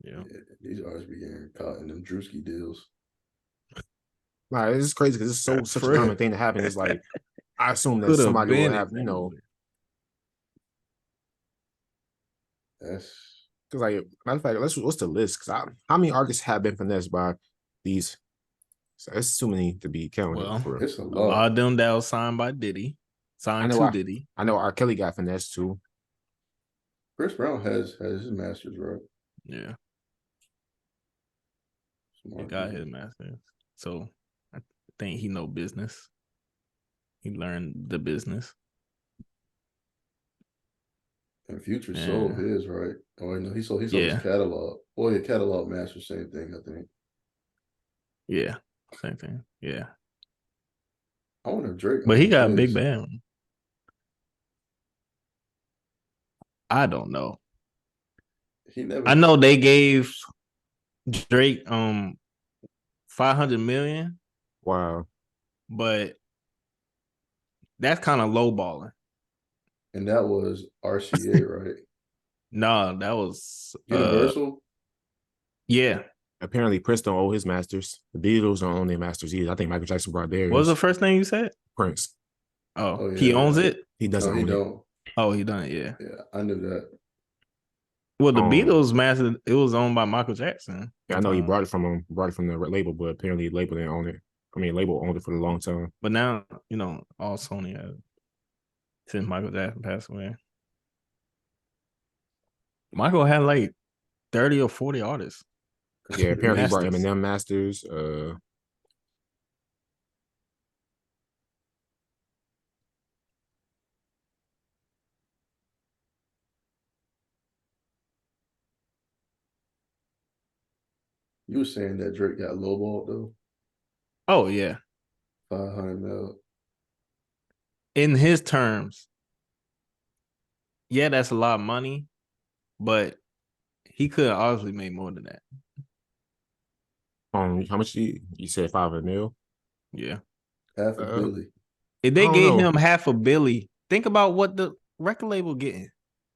yeah, these artists be getting caught in them Drewski deals. like it's crazy because it's such a common thing to happen. It's like I assume that somebody will have, That's because like matter of fact, what's the list? Because how many artists have been finessed by these? So it's too many to be counted. Well, for it's a a lot of them that was signed by Diddy, Diddy. I know R. Kelly got finessed too. Chris Brown has his masters, right? Yeah, Smart he got his masters. So I think he know business. He learned the business. And Future sold his, right? Oh, no, he sold his catalog. Well, your catalog master, same thing, I think. Yeah, same thing. Yeah. I wonder if Drake. But he got a big band. I don't know. I know they gave Drake 500 million. Wow. But that's kind of lowballing. And that was RCA, right? No, that was Universal. Yeah. Apparently, Prince don't owe his masters. The Beatles don't own their masters either. I think Michael Jackson brought theirs. What was the first thing you said? Prince. Oh, yeah, he owns it? He doesn't own it. Oh, he doesn't, yeah. Yeah, I knew that. Well, the Beatles mastered. It was owned by Michael Jackson. Yeah, I know he brought it from the label, but apparently the label didn't own it. I mean, label owned it for a long time. But now, all Sony has since Michael Jackson passed away. Michael had like 30 or 40 artists. Yeah, apparently he brought Eminem masters. You were saying that Drake got lowballed though? Oh yeah, 500 mil. In his terms, yeah, that's a lot of money, but he could obviously make more than that. How much you said 500 mil? Yeah, half a billy. If they gave him half a billy, think about what the record label getting.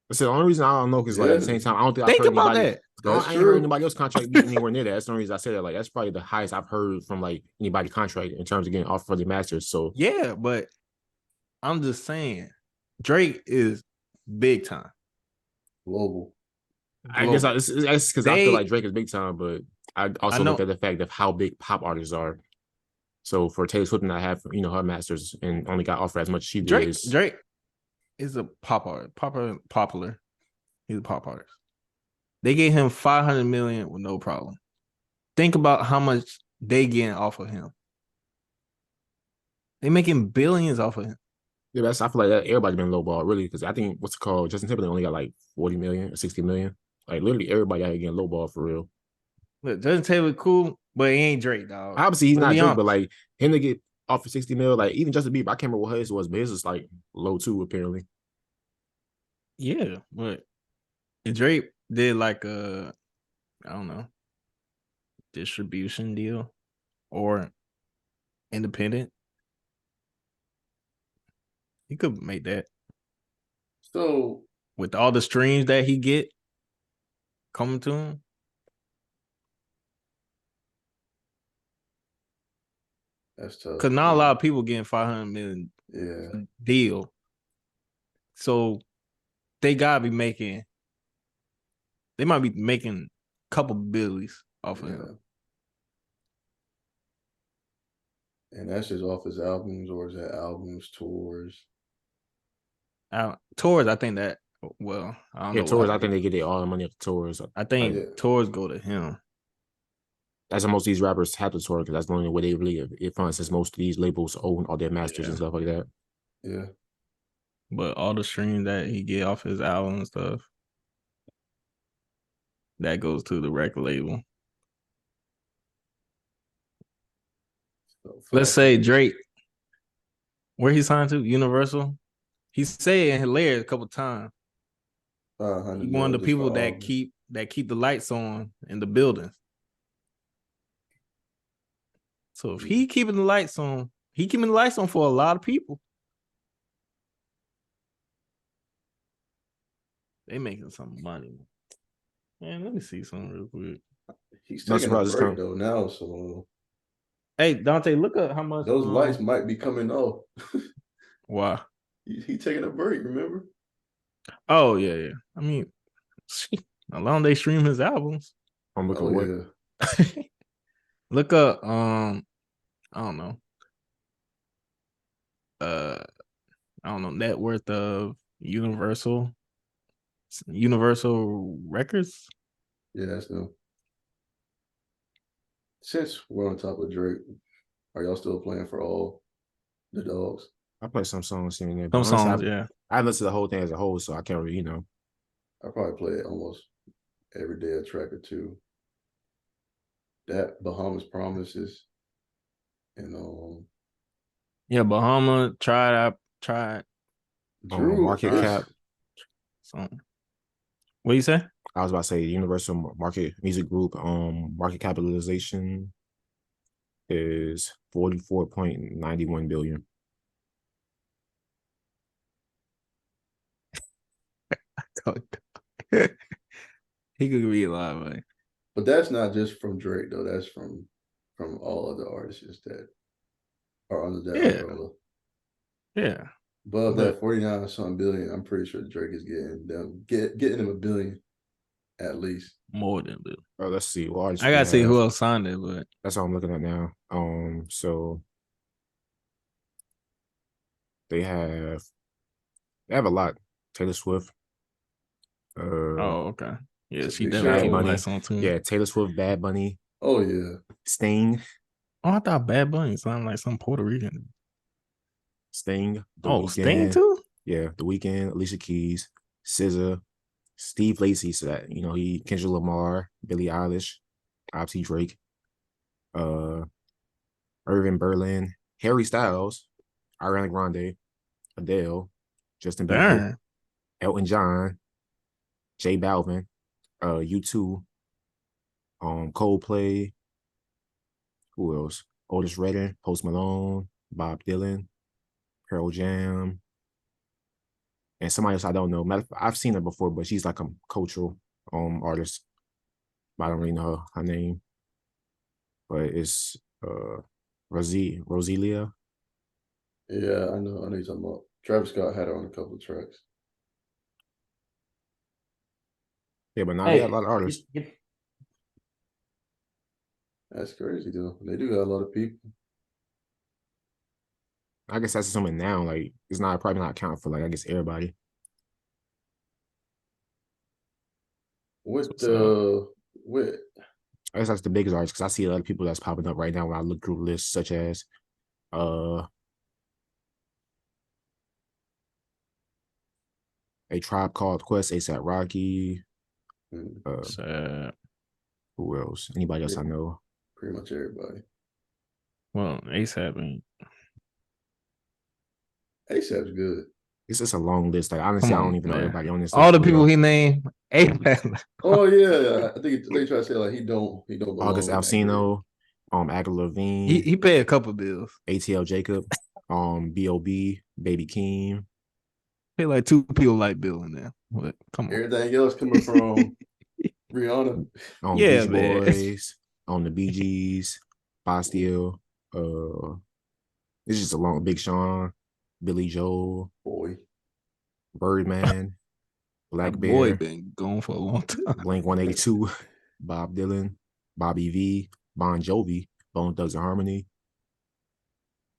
That's the only reason I don't know because like at the same time I don't think I've heard about anybody. That's I ain't heard anybody else contract be anywhere near that. That's the only reason I say that. Like that's probably the highest I've heard from like anybody contract in terms of getting offered for the masters. So yeah, but I'm just saying, Drake is big time, global. I guess that's because I feel like Drake is big time, but I also look at the fact of how big pop artists are. So for Taylor Swift and I have her masters and only got offered as much as she did. Drake is a pop artist, popular. He's a pop artist. They gave him 500 million with no problem. Think about how much they getting off of him. They making billions off of him. Yeah, I feel like that everybody's been lowball really because I think what's it called Justin Timberlake only got like 40 million or 60 million. Like literally everybody out here getting lowball for real. Look, Justin Timberlake cool, but he ain't Drake, dog. Obviously he's not Drake, but like him to get off for 60 mil, like even Justin Bieber, I can't remember what his was, but his was like low too apparently. Yeah, but if Drake did like a, I don't know, distribution deal or independent, he could make that. So with all the streams that he get coming to him, that's tough. Because not a lot of people getting 500 million deal. So they gotta be making. They might be making a couple billies off of him. And that's just off his albums, or is that albums, tours? Tours, I think that. Well, I don't know. Tours, I think they get all the money off the tours. I think tours go to him. That's how most of these rappers have to tour because that's the only way they really get funds since most of these labels own all their masters and stuff like that. Yeah. But all the streams that he get off his album and stuff, that goes to the record label. Let's say Drake, where he signed to, Universal. He said in Hilarious a couple times. He one of the people that keep the lights on in the buildings. So if he keeping the lights on, he keeping the lights on for a lot of people. They making some money. Man, let me see something real quick. He's taking a break though now, so. Hey, Donte, look up how much those lights might be coming off. Why? He taking a break, remember? Oh, yeah. I mean, how long they stream his albums? I'm looking what? Look up, I don't know. I don't know, net worth of Universal Records. Yeah, that's them. Since we're on top of Drake, are y'all still playing for all the dogs? I play some songs here and there. Some songs, yeah. I listen to the whole thing as a whole, so I can't really, I probably play it almost every day, a track or two. That Bahamas Promises, and yeah, Bahama tried. Drew Market Cap. Something. What you say? I was about to say Universal Market Music Group. Market capitalization is 44.91 billion. He could be alive, man. But that's not just from Drake though. That's from all other artists that are under that umbrella. Yeah. But that 49 something billion, I'm pretty sure Drake is getting them a billion. at least. More than Lil. Oh, let's see. What artists I we gotta see have? who else signed it, but That's all I'm looking at now. So they have a lot. Taylor Swift, oh, okay. Yeah, It's a she big definitely Bad show. came with Bunny. like some too. Yeah, Taylor Swift, Bad Bunny, Oh yeah. Sting, Oh, I thought Bad Bunny sounded like some Puerto Rican. The Oh, Sting Weeknd. too? Yeah, The Weeknd, Alicia Keys, SZA, Steve Lacy. So that he Kendrick Lamar, Billie Eilish, obviously Drake, uh, Irvin Berlin, Harry Styles, Ariana Grande, Adele, Justin Bieber, Darn. Elton John, J Balvin, U2, Coldplay. Who else? Otis Redding, Post Malone, Bob Dylan, Pearl Jam, and somebody else I don't know. I've seen her before, but she's like a cultural artist. I don't really know her name, but it's Roselia. Yeah, I know you're talking about. Travis Scott had her on a couple of tracks. Yeah, but now they got a Hey, lot of artists. That's crazy though. They do got a lot of people. I guess that's something now. Like it's not probably not counting for like I guess everybody. What what's up? what I guess that's the biggest artist because I see a lot of people that's popping up right now when I look through lists such as uh A Tribe Called Quest, ASAP Rocky, hmm, uh Sad. who else? Anybody else I pretty, know? pretty much everybody. Well, ASAP ain't. ASAP's good. It's just a long list. Like Come honestly, I don't on, even know man. everybody on this list All the for people real. he named, ASAP. Oh yeah, I think they try to say like he don't August belong in that group. Alsino, Avril he Lavigne, he paid a couple bills. ATL Jacob, B.O.B., Baby Keem, Paid like two people like Bill in there. But come on. Everything else coming from Rihanna. Yeah, Beach man. Boys, on the Bee Gees, Bastille, it's just a long Big Sean, Billy Joel, Boy, Birdman, That Black boy Bear, been gone for a long time. Blink 182, Bob Dylan, Bobby V, Bon Jovi, Bone Thugs and Harmony.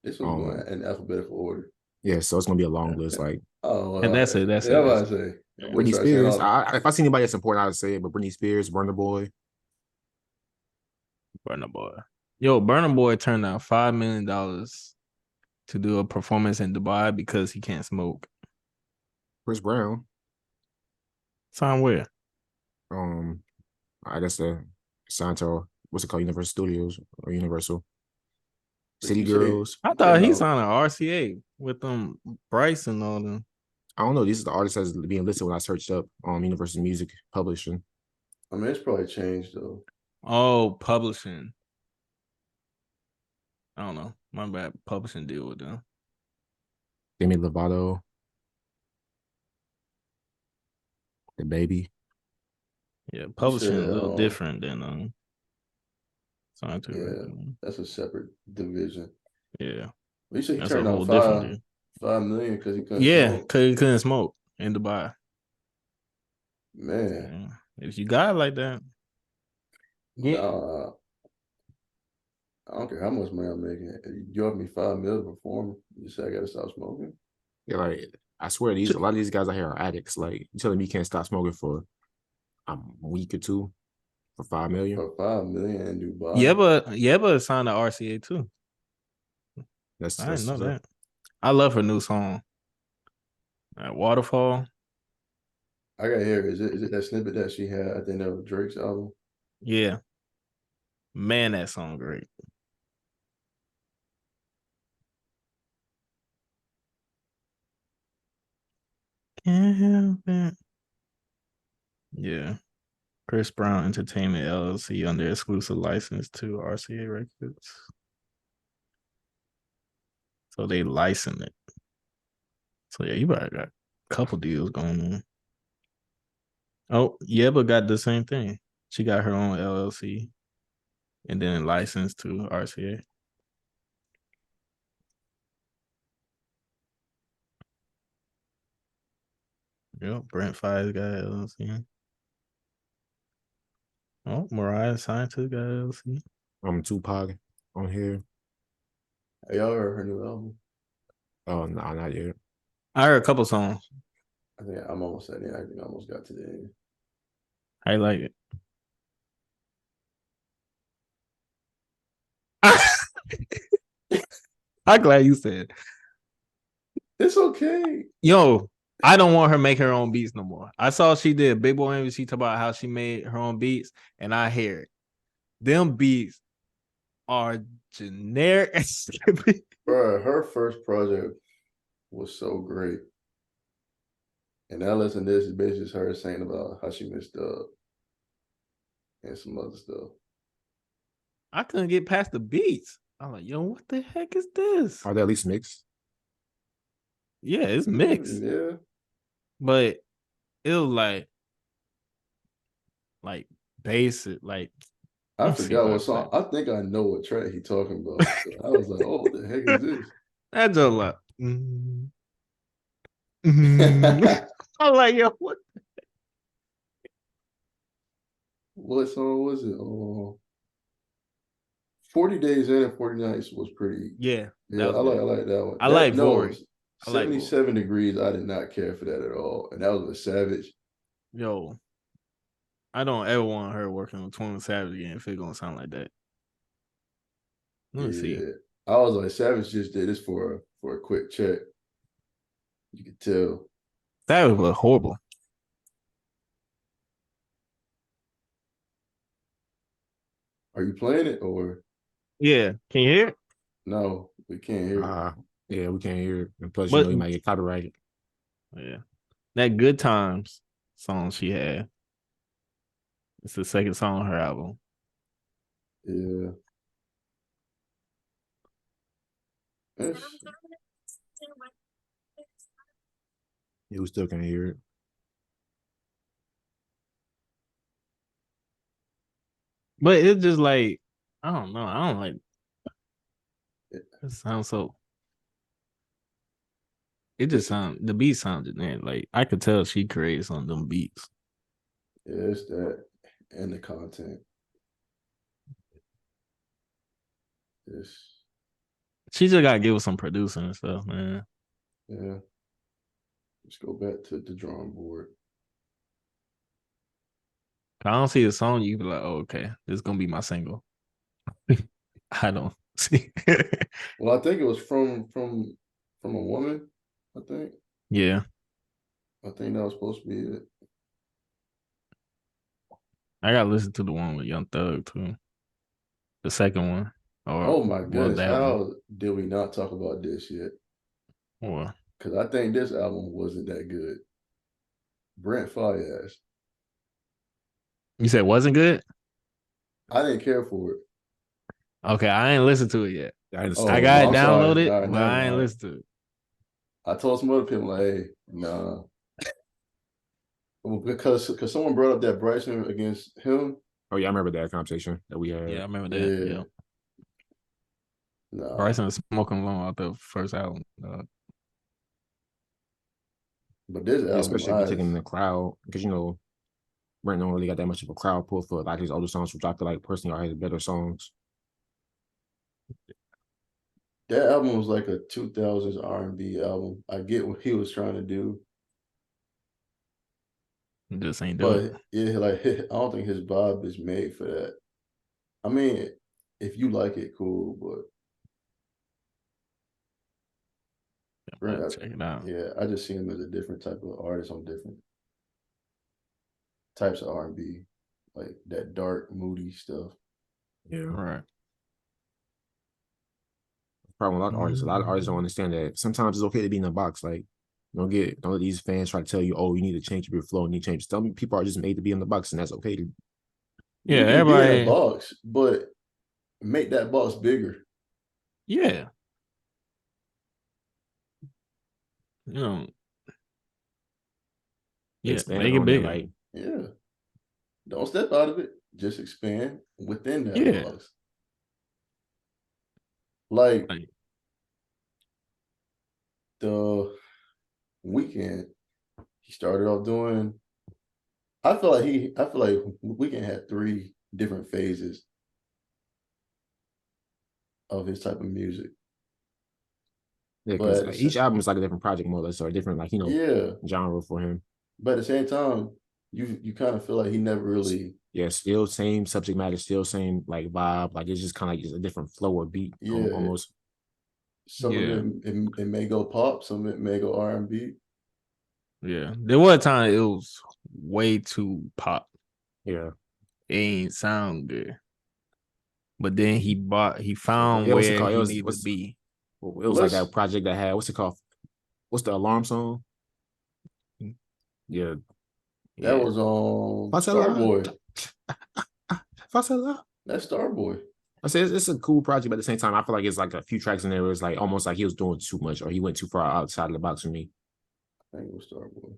this one's going Um, in alphabetical order. yeah, so it's gonna be a long list. Like Oh, And that's it. That's yeah, it. what That's I it. say. I'm Yeah. gonna Britney start saying Spears. all. If I see anybody that's important, I would say it. But Britney Spears, Burner Boy. Burna Boy. Yo, Burna Boy turned down $5 million to do a performance in Dubai because he can't smoke. Chris Brown. Sign where? Um, I guess the Santo. What's it called? Universal Studios or Universal City You say Girls. I yeah, thought he no. signed an RCA with them Bryce and all them. I don't know. These are the artists that's being listed when I searched up Universal Music Publishing. I mean, it's probably changed though. Oh, publishing. I don't know. My bad. Publishing deal with them. Demi Lovato, the baby. Yeah, You publishing a said, little different than scientific yeah, record. that's a separate division. Yeah, You said he that's a turned down whole different deal. 5 million because he couldn't Yeah, smoke. cause he couldn't smoke in Dubai. Man, Yeah. If you got it like that, get nah, I don't care how much money I'm making. You offer me 5 million to perform. You say I gotta stop smoking Yeah, like I swear a lot of these guys out here are addicts. Like you telling me you can't stop smoking for a week or two for 5 million? for 5 million in Dubai. Yebba signed an RCA too. I didn't That's know what's up. that. I love her new song, Waterfall. I got here. Is it that snippet that she had at the end of Drake's album? Yeah, man, that song great. Can't help it. Yeah, Chris Brown Entertainment LLC under exclusive license to RCA Records. So they license it. So yeah, you probably got a couple deals going on. Oh, Yebba got the same thing. She got her own LLC and then licensed to RCA. Yep, Brent Five got LLC. Oh, Mariah signed to the LLC. Tupac on here. Hey, y'all heard her new album? Oh no, not yet. I heard a couple songs. I think I'm almost at the end. I think I almost got to the end. I like it. I'm glad you said. It's okay. Yo, I don't want her make her own beats no more. I saw she did Big Boy and she talked about how she made her own beats, and I hear it. Them beats are generic. Bro, her first project was so great. And now listen, this is basically just her saying about how she messed up and some other stuff. I couldn't get past the beats. I'm like, yo, what the heck is this? Are they at least mixed? Yeah, it's mixed. Yeah. But it was like basic, like I forgot what song. I think I know what track he talking about. So I was like, oh, what the heck is this? That's a lot. I'm like, yo, what? What song was it? 40 Days In and 40 Nights was pretty. Yeah. Yeah, I like that one. I like no, Vori. 77 Degrees, I did not care for that at all. And that was with Savage. Yo, I don't ever want her working with 21 Savage again if it's gonna sound like that. Let me see. I was like, Savage just did this for a quick check. You could tell. Savage was horrible. Are you playing it or? Yeah. Can you hear it? No, we can't hear it. Yeah, we can't hear it. And plus, But, you might get copyrighted. Yeah. That Good Times song she had. It's the second song on her album. Yeah. You still can't hear it. But it's just like, I don't know. I don't like it. Sounds so. It just the beat sounded there. Like I could tell she created some of them beats. Yeah, it's that and the content. She just gotta give us some producing and stuff, man. Yeah. Let's go back to the drawing board. I don't see a song you be like, oh, okay, this is gonna be my single. I don't see. Well, I think it was from a woman, I think. Yeah. I think that was supposed to be it. I gotta listen to the one with Young Thug too. The second one. Oh my goodness. How did we not talk about this yet? What? Because I think this album wasn't that good. Brent Faiyaz. You said wasn't good? I didn't care for it. Okay, I ain't listened to it yet. I got it downloaded, but I ain't listened to it. I told some other people, like, hey, nah. Because someone brought up that Bryson against him. Oh, yeah, I remember that conversation that we had. Yeah, I remember that. Yeah. Nah. Bryson was smoking long out the first album. But this album, especially if you're taking the crowd, because Brent don't really got that much of a crowd pull for like his older songs, which I feel like personally are his better songs. That album was like a 2000s R&B album. I get what he was trying to do. Just ain't do it. But yeah, like I don't think his vibe is made for that. I mean, if you like it, cool, but check it out. Yeah, I just see him as a different type of artist on different types of R&B, like that dark, moody stuff. Yeah, right. Problem with a lot of artists don't understand that sometimes it's okay to be in a box. Like, don't let these fans try to tell you, oh, you need to change your flow, you need to change. Some people are just made to be in the box, and that's okay. Yeah, you can be in a box, but make that box bigger. Yeah. Expand make it bigger. Like, yeah. Don't step out of it. Just expand within that box. Like the Weeknd, he started off doing I feel like Weeknd had 3 different phases of his type of music. Yeah, But because at the each album is like a different project more or less, or a different yeah, genre for him. but at the same time, you kind of feel like he never really Yeah, still same subject matter, still same like vibe. Like it's just kind of like just a different flow or beat almost. some of Yeah. it may go pop, some of it may go R&B. Yeah. There was a time it was way too pop. Yeah. It ain't sound good. But then he found Yeah, what's it where called? he needed to be. It was like that project that had what's it called? What's the alarm song? Yeah. That was on Fasela. Starboy. Fasela. That's Starboy. I say it's a cool project, but at the same time, I feel like it's like a few tracks in there where it's like almost like he was doing too much or he went too far outside of the box for me. I think it was Starboy.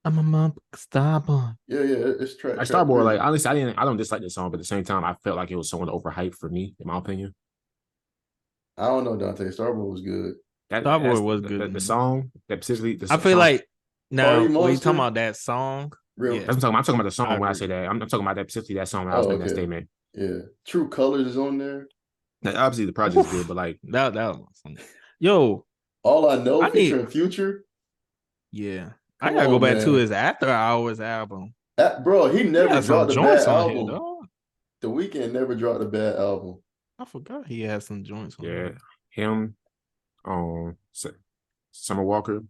I'm a monk Starboy. Yeah, it's track. Like track Starboy, 3. like honestly, I don't dislike this song, but at the same time, I felt like it was somewhat overhyped for me, in my opinion. I don't know, Donte. Starboy was good. Starboy was good. The song that specifically the I feel song. like now Party when you Monster. talking about that song, Real. yeah, I'm talking about the song I when I agree. say that. I'm talking about that specifically that song when I was making that statement. Yeah, True Colors is on there. Now, obviously, the project is good, but like that was funny. Yo, All I Know I featuring need, Future. yeah, I Come gotta go on, back to man. his After Hours album. Bro, he He never had some dropped a bad joints on here, album. dog. The Weeknd never dropped a bad album. I forgot he had some joints on yeah, here. him, Summer Walker.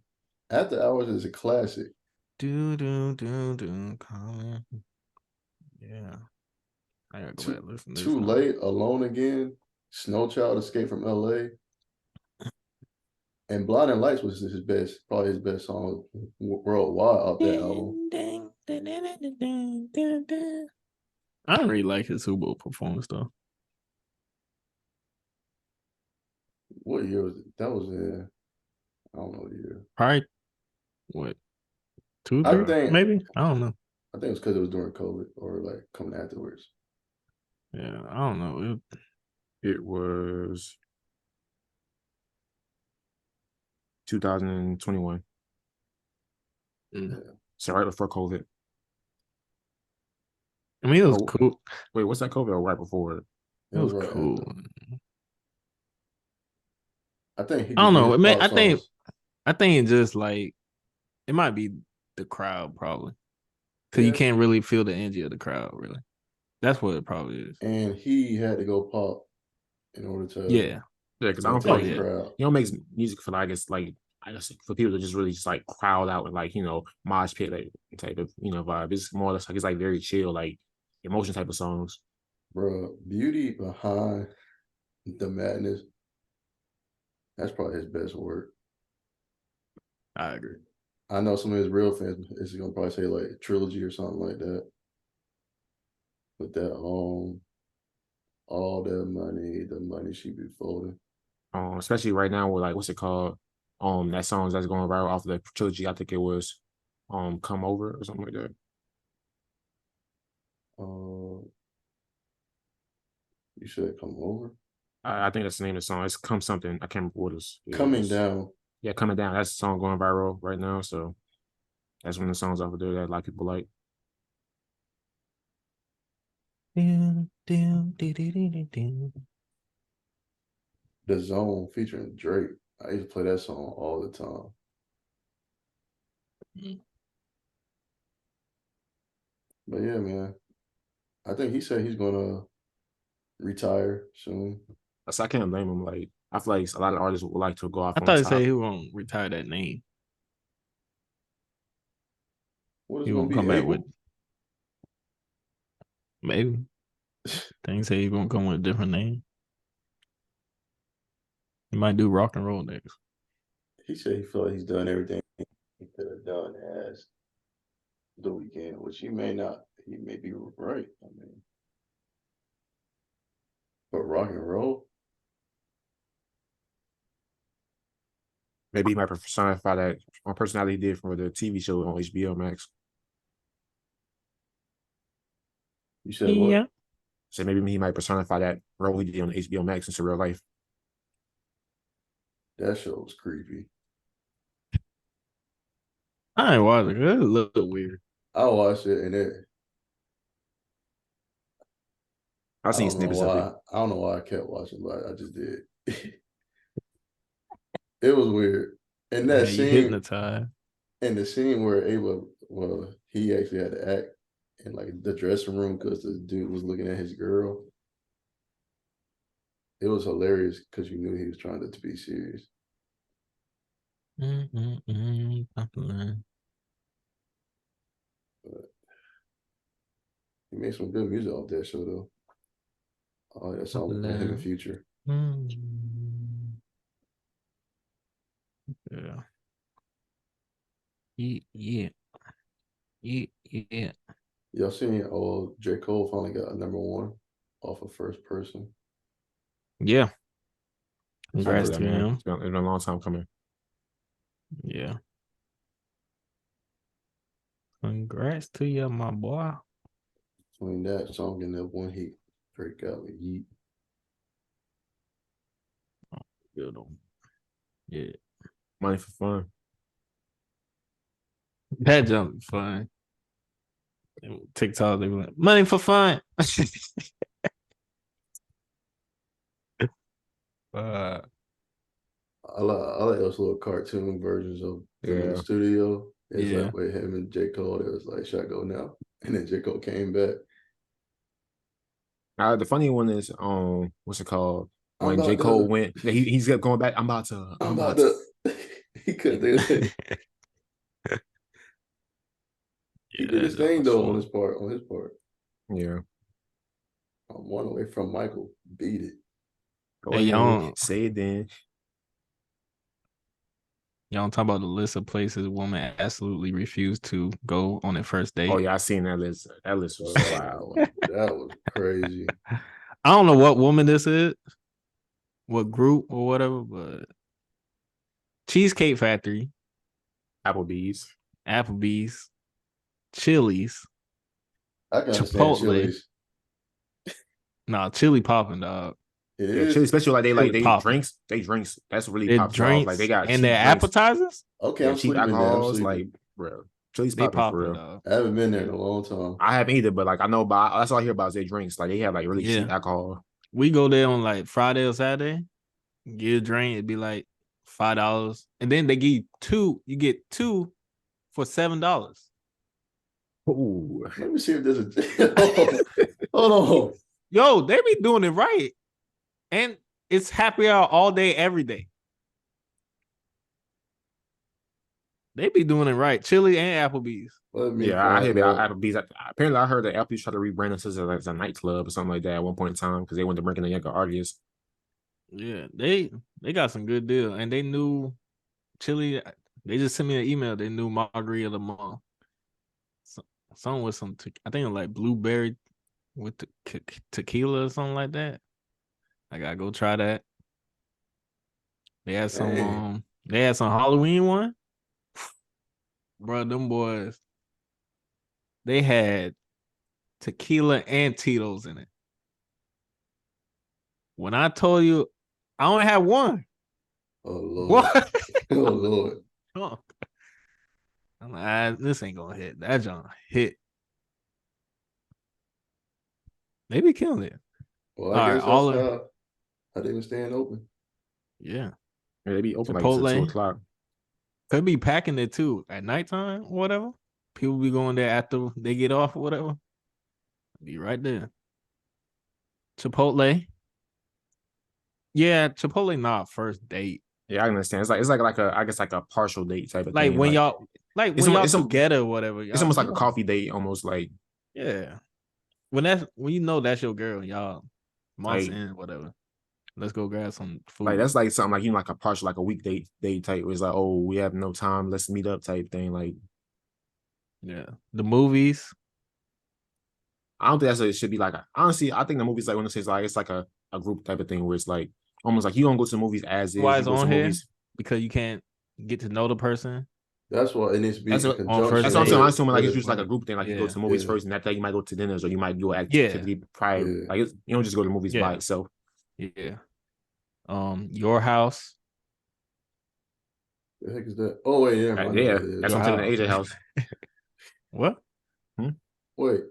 After Hours is a classic. Calling. Yeah. I gotta go back and listen to this Too now. Late, Alone Again, Snow Child, Escape from LA. And Blinding Lights was probably his best song worldwide off that album. I don't really like his Super Bowl performance though. What year was it? That was in, I don't know the year. Probably what 2, I 3, think maybe? I don't know. I think it was because it was during COVID or like coming afterwards. Yeah, I don't know. It was 2021. Yeah. So right before COVID. I mean, it was cool. Wait, what's that COVID or right before it? It was right cool. after. I think he I don't just know. did Man, pop songs. I think it just like it might be the crowd probably. Cause you Yeah. can't really feel the energy of the crowd, really. That's what it probably is. And he had to go pop in order to Yeah, because I don't feel like the crowd. he don't make music for like I guess for people to just really just like crowd out and like mosh pit like type of vibe. It's more or less like it's like very chill like emotion type of songs. Bro, beauty behind the madness. That's probably his best work. I agree. I know some of his real fans is gonna probably say like trilogy or something like that. But that all that money, the money she be folding. Especially right now with like what's it called? That songs that's going viral off of the trilogy. I think it was Come Over or something like that. You should come over. I think that's the name of the song. It's Come Something. I can't remember what Coming Down. Yeah, Coming Down. That's the song going viral right now. So that's one of the songs off of there that a lot of people like. The Zone featuring Drake. I used to play that song all the time. But yeah, man. I think he said he's gonna retire soon. So I can't blame him. Like I feel like a lot of artists would like to go off I on thought he top. said he won't retire that name. What is He it gonna won't be? come back Abel? with maybe. Things say he's gonna come with a different name. He might do rock and roll next. He said he felt like he's done everything he could have done as the Weeknd, which he may not. He may be right. I mean, but rock and roll. Maybe he might personify that on personality he did for the TV show on HBO Max. You said what? Yeah. So maybe he might personify that role he did on HBO Max into real life. That show was creepy. I ain't watching it. It looked weird. I watched it and I've I seen don't know snippets of it. why. I don't know why I kept watching, but I just did. It was weird. And that Man, you scene, hypnotized. and the scene where Ava, well, he actually had to act in like the dressing room because the dude was looking at his girl. It was hilarious because you knew he was trying to be serious. Popular. But he made some good music off that show though. Oh, that song was with him in Future. Yeah. Yeah. Yeah. Y'all seen J. Cole finally got a #1 off of First Person. Yeah. I Congrats know that, to man. him. It's been a long time coming. Yeah. Congrats to you, my boy. Between that song and that one he break out with Yeet. Good one. Yeah. Money for fun. That jump was fun. TikTok, they were like, money for fun. uh, I like those little cartoon versions of them in the Yeah. studio. It's Yeah. like with him and J. Cole, it was like, should I go now? And then J. Cole came back. The funny one is what's it called? I'm When J. about Cole to went, he's kept going back. I'm about to. he couldn't do that. He Yeah, did that his jump thing was though fun. on his part. Yeah. I'm one away from Michael. Beat it. Go Hey, ahead. Say it then. y'all talk about the list of places women absolutely refuse to go on their first date. Oh yeah, I seen that list. That list was wild. That was crazy. I don't know what woman this is, what group or whatever, but Cheesecake Factory, Applebee's. Applebee's, Chili's, I can understand Chipotle. Chili's. Nah, chili popping, dog. It Yeah, chili, is. especially like Chili they popping. drinks. They drinks. That's what really Their pops it off. Like they drinks got and cheap their drinks. appetizers, Okay, Yeah, I'm cheap sleeping there. I'm alcohols. sleeping. Like, bro, chili's they popping for popping, real. dog. I haven't been there in a long time. I haven't either, but like I know about that's all I hear about is their drinks. Like they have like really cheap Yeah. alcohol. We go there on like Friday or Saturday, get a drink, it'd be like $5. And then they give you two, you get two for $7. Ooh. Let me see if there's a hold on. Yo, they be doing it right. And it's happy hour all day, every day. They be doing it right. Chili and Applebee's. Let me Yeah, I hear find about out. Applebee's. Apparently, I heard that Applebee's tried to rebrand themselves as a nightclub or something like that at one point in time because they wanted to bring in a younger audience. Yeah, they got some good deal. And they knew Chili, they just sent me an email. They knew Margarita of the Month. Something with some, I think like blueberry with the tequila or something like that. I gotta go try that. They had some Halloween one. Bro, them boys, they had tequila and Tito's in it. When I told you I only had one. Oh Lord. What? Oh Lord. Oh. I'm like, this ain't gonna hit. That John hit. They be killing it. Well, I guess that's how they were staying open. Yeah. Yeah, they be open like Chipotle. till 2:00. Could be packing it too at nighttime or whatever. People be going there after they get off or whatever. Be right there. Chipotle. Yeah, Chipotle not first date. Yeah, I understand. It's like a I guess like a partial date type of Like thing. when Like y'all it's when y'all it's, together or whatever. it's almost like a coffee date, almost like Yeah. When you know that's your girl, y'all months like in, whatever. Let's go grab some like food. that's like something like like a partial like a weekday date type. Where it's like, oh, we have no time, let's meet up type thing. Like Yeah. The movies. I don't think it should be like honestly, I think the movies like when it's like a group type of thing where it's like almost like you don't go to the movies as is. Why You it's go to on here? movies. Because you can't get to know the person. That's why it needs to be That's in what conjunction first that's what I'm saying. date. I'm assuming like it's with just like a group thing. Like you go to the movies yeah. first, and after that you might go to dinners or you might go activity prior. Yeah. Like you don't just go to the movies by itself. Yeah. Your house. The heck is that? Oh wait, yeah, I know Yeah, what it is. that's Your what I'm taking house. to AJ house. What? Wait,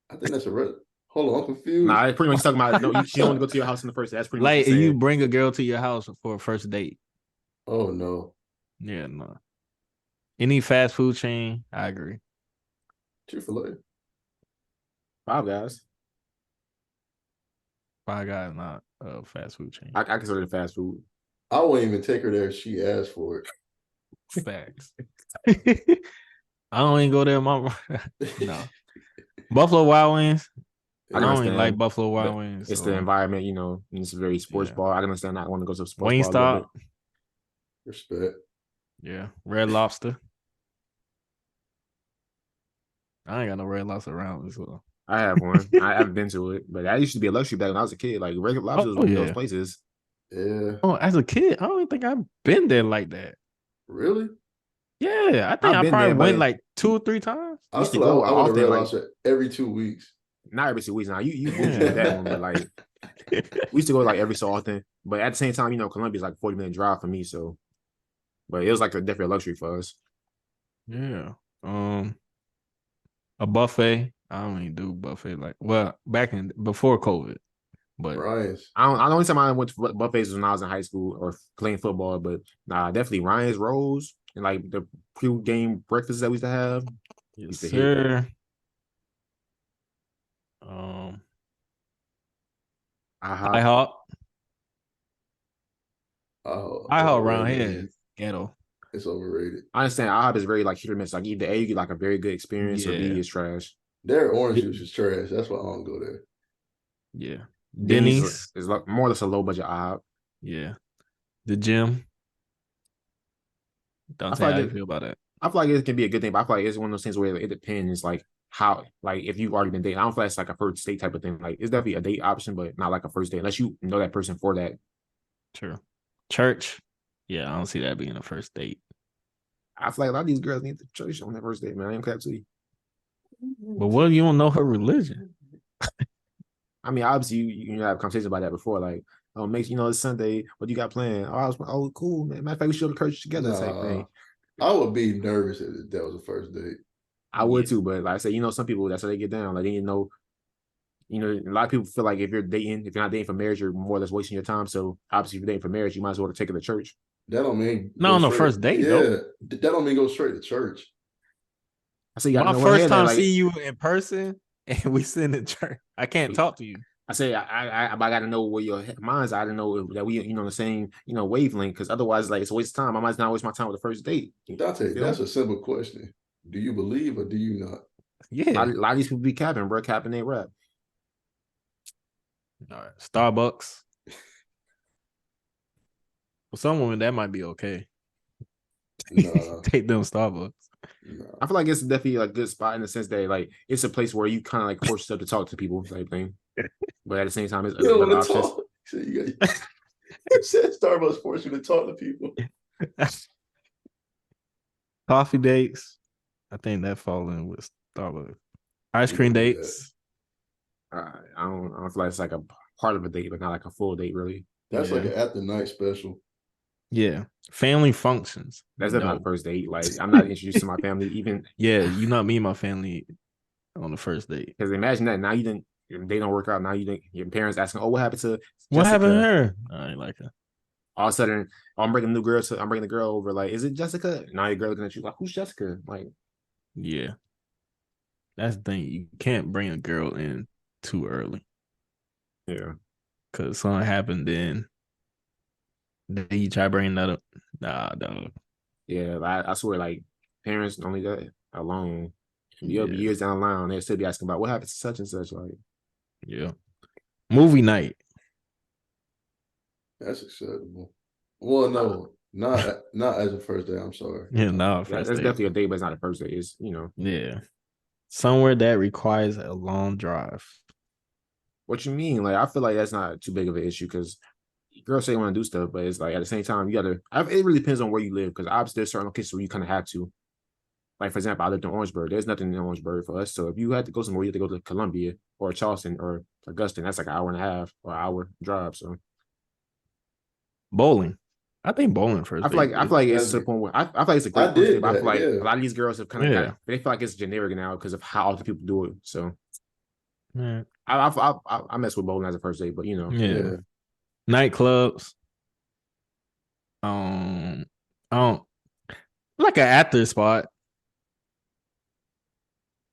I think that's a red. Hold on, I'm confused. Nah, it's pretty much talking about no. She don't want to go to your house in the first day. That's pretty much Like, what saying. you bring a girl to your house for a first date. Oh no, Yeah, no. Any fast food chain, I agree. Chick-fil-A. Five Guys. Five Guys not a fast food chain. I consider it fast food. I wouldn't even take her there if she asked for it. Facts. I don't even go there, mama. No. Buffalo Wild Wings. I don't even like Buffalo Wild Wings. It's the environment, you know. It's a very sports bar. I can understand not want to go to a sports bar a little bit. Respect. Yeah. Red Lobster. I ain't got no Red Lobster around me, so. I have one. I haven't been to it, but that used to be a luxury back when I was a kid. Like regular Lobster was one of those places. Yeah. Oh, as a kid, I don't even think I've been there like that. Really? Yeah, I think I probably went like 2 or 3 times. I used to go often, Red Lobster every 2 weeks. Not every 2 weeks. Now you with that one, but like we used to go like every so often. But at the same time, you know, Columbia's like a 40-minute drive for me, so. But it was like definitely a luxury for us. Yeah. A buffet. I don't even do buffet back before COVID. But Ryan's. I the only time I went to buffets was when I was in high school or playing football. But definitely Ryan's Rolls and like the pre-game breakfasts that we used to have. Yes, sir. IHOP. IHOP around here is ghetto. It's overrated. I understand IHOP is very like hit or miss. Like either A, you get like a very good experience, or B, it's trash. Their orange juice is trash. That's why I don't go there. Yeah. Denny's is like more or less a low budget IHOP. Yeah. The gym. Donte, how you feel about that? I feel like it can be a good thing, but I feel like it's one of those things where it depends, like how, like if you've already been dating. I don't feel like it's like a first date type of thing. Like it's definitely a date option, but not like a first date unless you know that person for that. True. Church. Yeah, I don't see that being a first date. I feel like a lot of these girls need the church on their first date, man. I ain't clap to you. But what if you don't know her religion? I mean, obviously you have conversations about that before, like, oh, makes it's Sunday. What do you got planned? Oh, cool, man. Matter of fact, we should go to church together. Type thing. I would be nervous if that was a first date. I would too, but like I said, some people that's how they get down. Like they didn't know. A lot of people feel like if you're not dating for marriage, you're more or less wasting your time. So obviously, if you're dating for marriage, you might as well take it to church. That don't mean on the first date. Yeah, that don't mean go straight to church. I say my first time see you in person and we sit in church. I can't talk to you. I say I got to know where your mind's. I don't know that we the same wavelength, because otherwise like it's a waste of time. I might not waste my time with the first date. Donte, that's a simple question. Do you believe or do you not? Yeah, a lot of these people be capping, bro. Capping they rap. All right, Starbucks. For some women, that might be okay. Nah. Take them Starbucks. Nah. I feel like it's definitely a good spot in the sense that like it's a place where you kind of like force yourself to talk to people type thing. But at the same time, it's other options. You said Starbucks force you to talk to people. Coffee dates. I think that fall in with Starbucks. Ice cream dates. I don't feel like it's like a part of a date, but not like a full date, really. That's like an after night special. Yeah. Family functions. That's definitely not a first date. Like I'm not introduced to my family even. Yeah, you not meet my family on the first date. Because imagine that now they don't work out. Now your parents asking, "Oh, what happened to what Jessica? happened to her?" I ain't like her. All of a sudden, I'm bringing the girl over. Like, is it Jessica? Now your girl looking at you like, who's Jessica? Like, yeah, that's the thing. You can't bring a girl in too early. Yeah, because something happened then you try bringing that up. Nah, dog. Yeah, I swear, like parents don't leave that alone. You'll be years down the line, they'll still be asking about what happened to such and such. Like, yeah, movie night. That's acceptable. Well, no, not as a first day. I'm sorry. Yeah, no, that's definitely a date, but it's not a first date. It's Yeah, somewhere that requires a long drive. What you mean? Like, I feel like that's not too big of an issue because girls say they want to do stuff, but it's like at the same time, you gotta. It really depends on where you live because obviously there's certain locations where you kind of have to. Like, for example, I lived in Orangeburg. There's nothing in Orangeburg for us. So if you had to go somewhere, you have to go to Columbia or Charleston or Augusta. That's like an hour and a half or hour drive. So bowling. I think bowling first. I feel like it's to the point where I feel like it's a great I first did date, but I feel that, like yeah. a lot of these girls have kind of Yeah. they feel like it's generic now because of how often people do it. So Yeah. I mess with bowling as a first date, but you know, Yeah. Nightclubs. I don't like an after spot.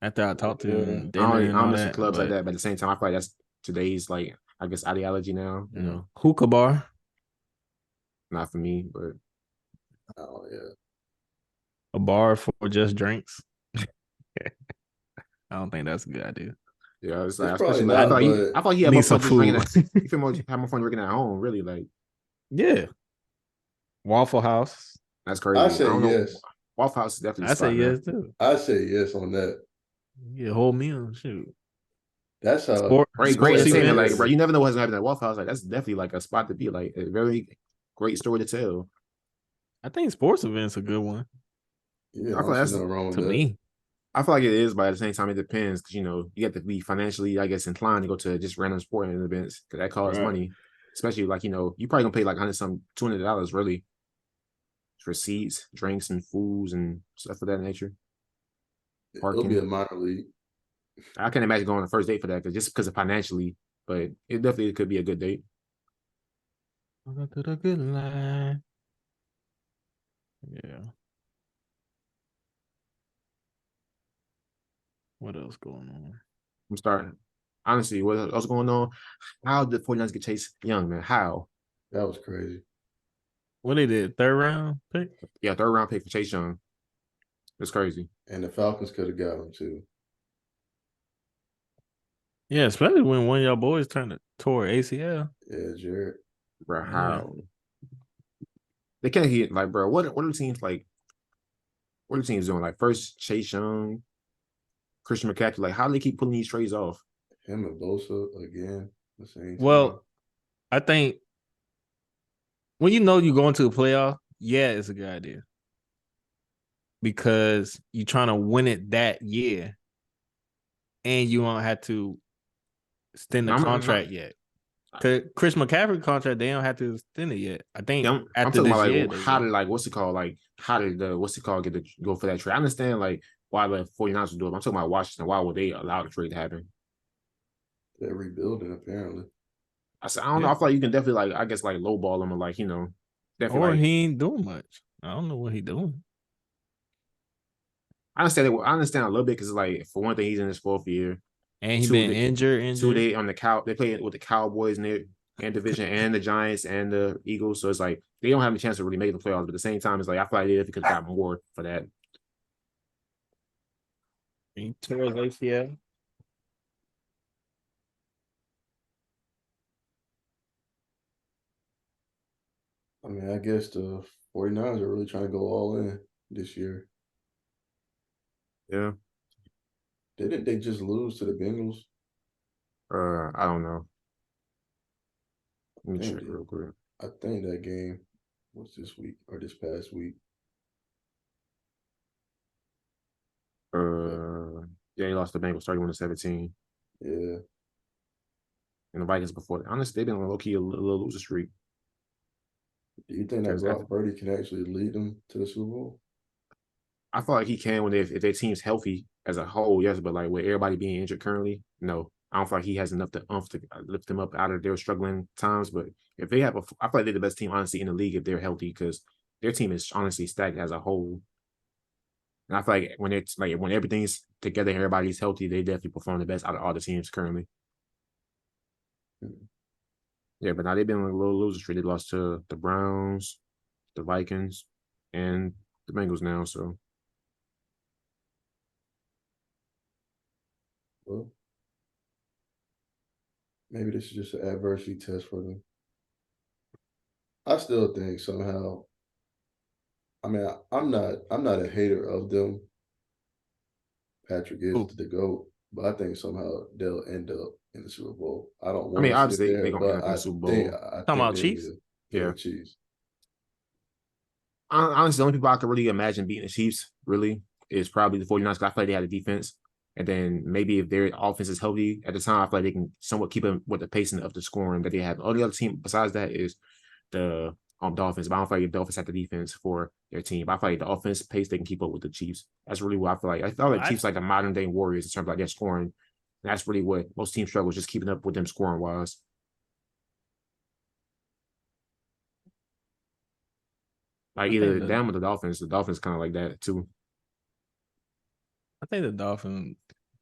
After I talk to Yeah. and dinner and I don't all mess with that, clubs like but that. But at the same time, I feel like that's today's like I guess ideology now. You know, hookah bar, not for me, but Oh yeah. a bar for just drinks. I don't think that's a good idea. yeah, it's like It's probably especially like not, but I thought you had Need more some fun just drinking food. at you feel more have more fun drinking at home. Really, like Yeah. Waffle House. that's I crazy. I say don't know. yes. Waffle House is definitely the I say spot, man. yes too. I say yes on that. Get a whole meal. Shoot. That's how Great Sports entertainment. Like, events. bro, you never know what's happening at Waffle House. Like, that's definitely like a spot to be. Like, a very great story to tell. I think sports events a good one yeah, I I feel don't like see that's nothing wrong with to that. me. I feel like it is, but at the same time, it depends because you know you have to be financially, I guess, inclined to go to just random sporting events because that costs Right. money. Especially like you probably gonna pay like $200 really for seats, drinks, and foods and stuff of that nature. It'll be a Parking. minor league. I can't imagine going on a first date for that just because of financially, but it definitely could be a good date. Welcome to the good line. Yeah. What else going on? I'm starting. Honestly, what else going on? How did 49ers get Chase Young, man? How? That was crazy. What they did? Third round pick? Yeah, third round pick for Chase Young. It's crazy. And the Falcons could have got him too. Yeah, especially when one of y'all boys tore ACL. Yeah, Jared. Bro, Yeah. how? They can't hit like, bro. What are the teams like? What are the teams doing? Like first Chase Young, Christian McCaffrey. Like, how do they keep pulling these trades off? Him and Bosa again, the same team. Well, I think when you know you go into a playoff, yeah, it's a good idea. Because you're trying to win it that year. And you don't have to extend the contract yet. Cause Chris McCaffrey contract, they don't have to extend it yet. I think I'm after talking this about year, like how did like what's it called? Like how did the what's it called get to go for that trade? I understand like why the 49ers would do it. I'm talking about Washington. Why would they allow the trade to happen? They're rebuilding apparently. I said I don't know. I feel like you can definitely like I guess like lowball them or like you know definitely or like he ain't doing much. I don't know what he doing. I understand it. I understand a little bit because like for one thing he's in his fourth year. And he been injured. 2 day on the cow. They play with the Cowboys in their division and the Giants and the Eagles. So it's like they don't have a chance to really make the playoffs. But at the same time, it's like I feel like they could have got more for that. He tore his ACL. I mean, I guess the 49ers are really trying to go all in this year. Yeah. Didn't they just lose to the Bengals? I don't know. Let me check They, real quick. I think that game was this week or this past week. Yeah, he lost the Bengals 31-17. Yeah. And the Vikings before that. Honestly, they've been on low key a little loser streak. Do you think that Brock Purdy can actually lead them to the Super Bowl? I feel like he can when if their team's healthy as a whole, yes, but like with everybody being injured currently, no. I don't feel like he has enough to lift them up out of their struggling times. But if they have I feel like they're the best team honestly in the league if they're healthy because their team is honestly stacked as a whole. And I feel like when it's like when everything's together, everybody's healthy, they definitely perform the best out of all the teams currently. Yeah, but now they've been on a little loser streak. They lost to the Browns, the Vikings, and the Bengals now. So, Well, maybe this is just an adversity test for them. I still think somehow. I mean, I'm not a hater of them. Patrick is the GOAT, but I think somehow they'll end up in the Super Bowl. I don't want to see it obviously there, they're gonna end but up in the Super think Bowl. I Talking think about they Chiefs? will. Yeah, Chiefs. Honestly, the only people I could really imagine beating the Chiefs really is probably the 49ers because I feel like they had a defense. And then maybe if their offense is healthy at the time, I feel like they can somewhat keep them with the pacing of the scoring that they have. Only other team besides that is the Dolphins, but I don't feel like the Dolphins have the defense for their team. But I feel like the offense pace they can keep up with the Chiefs. That's really what I feel like. I feel like the Chiefs like the modern day Warriors in terms of like their scoring. And that's really what most teams struggle, just keeping up with them scoring wise. Like either them or the Dolphins. The Dolphins kind of like that too. I think the Dolphin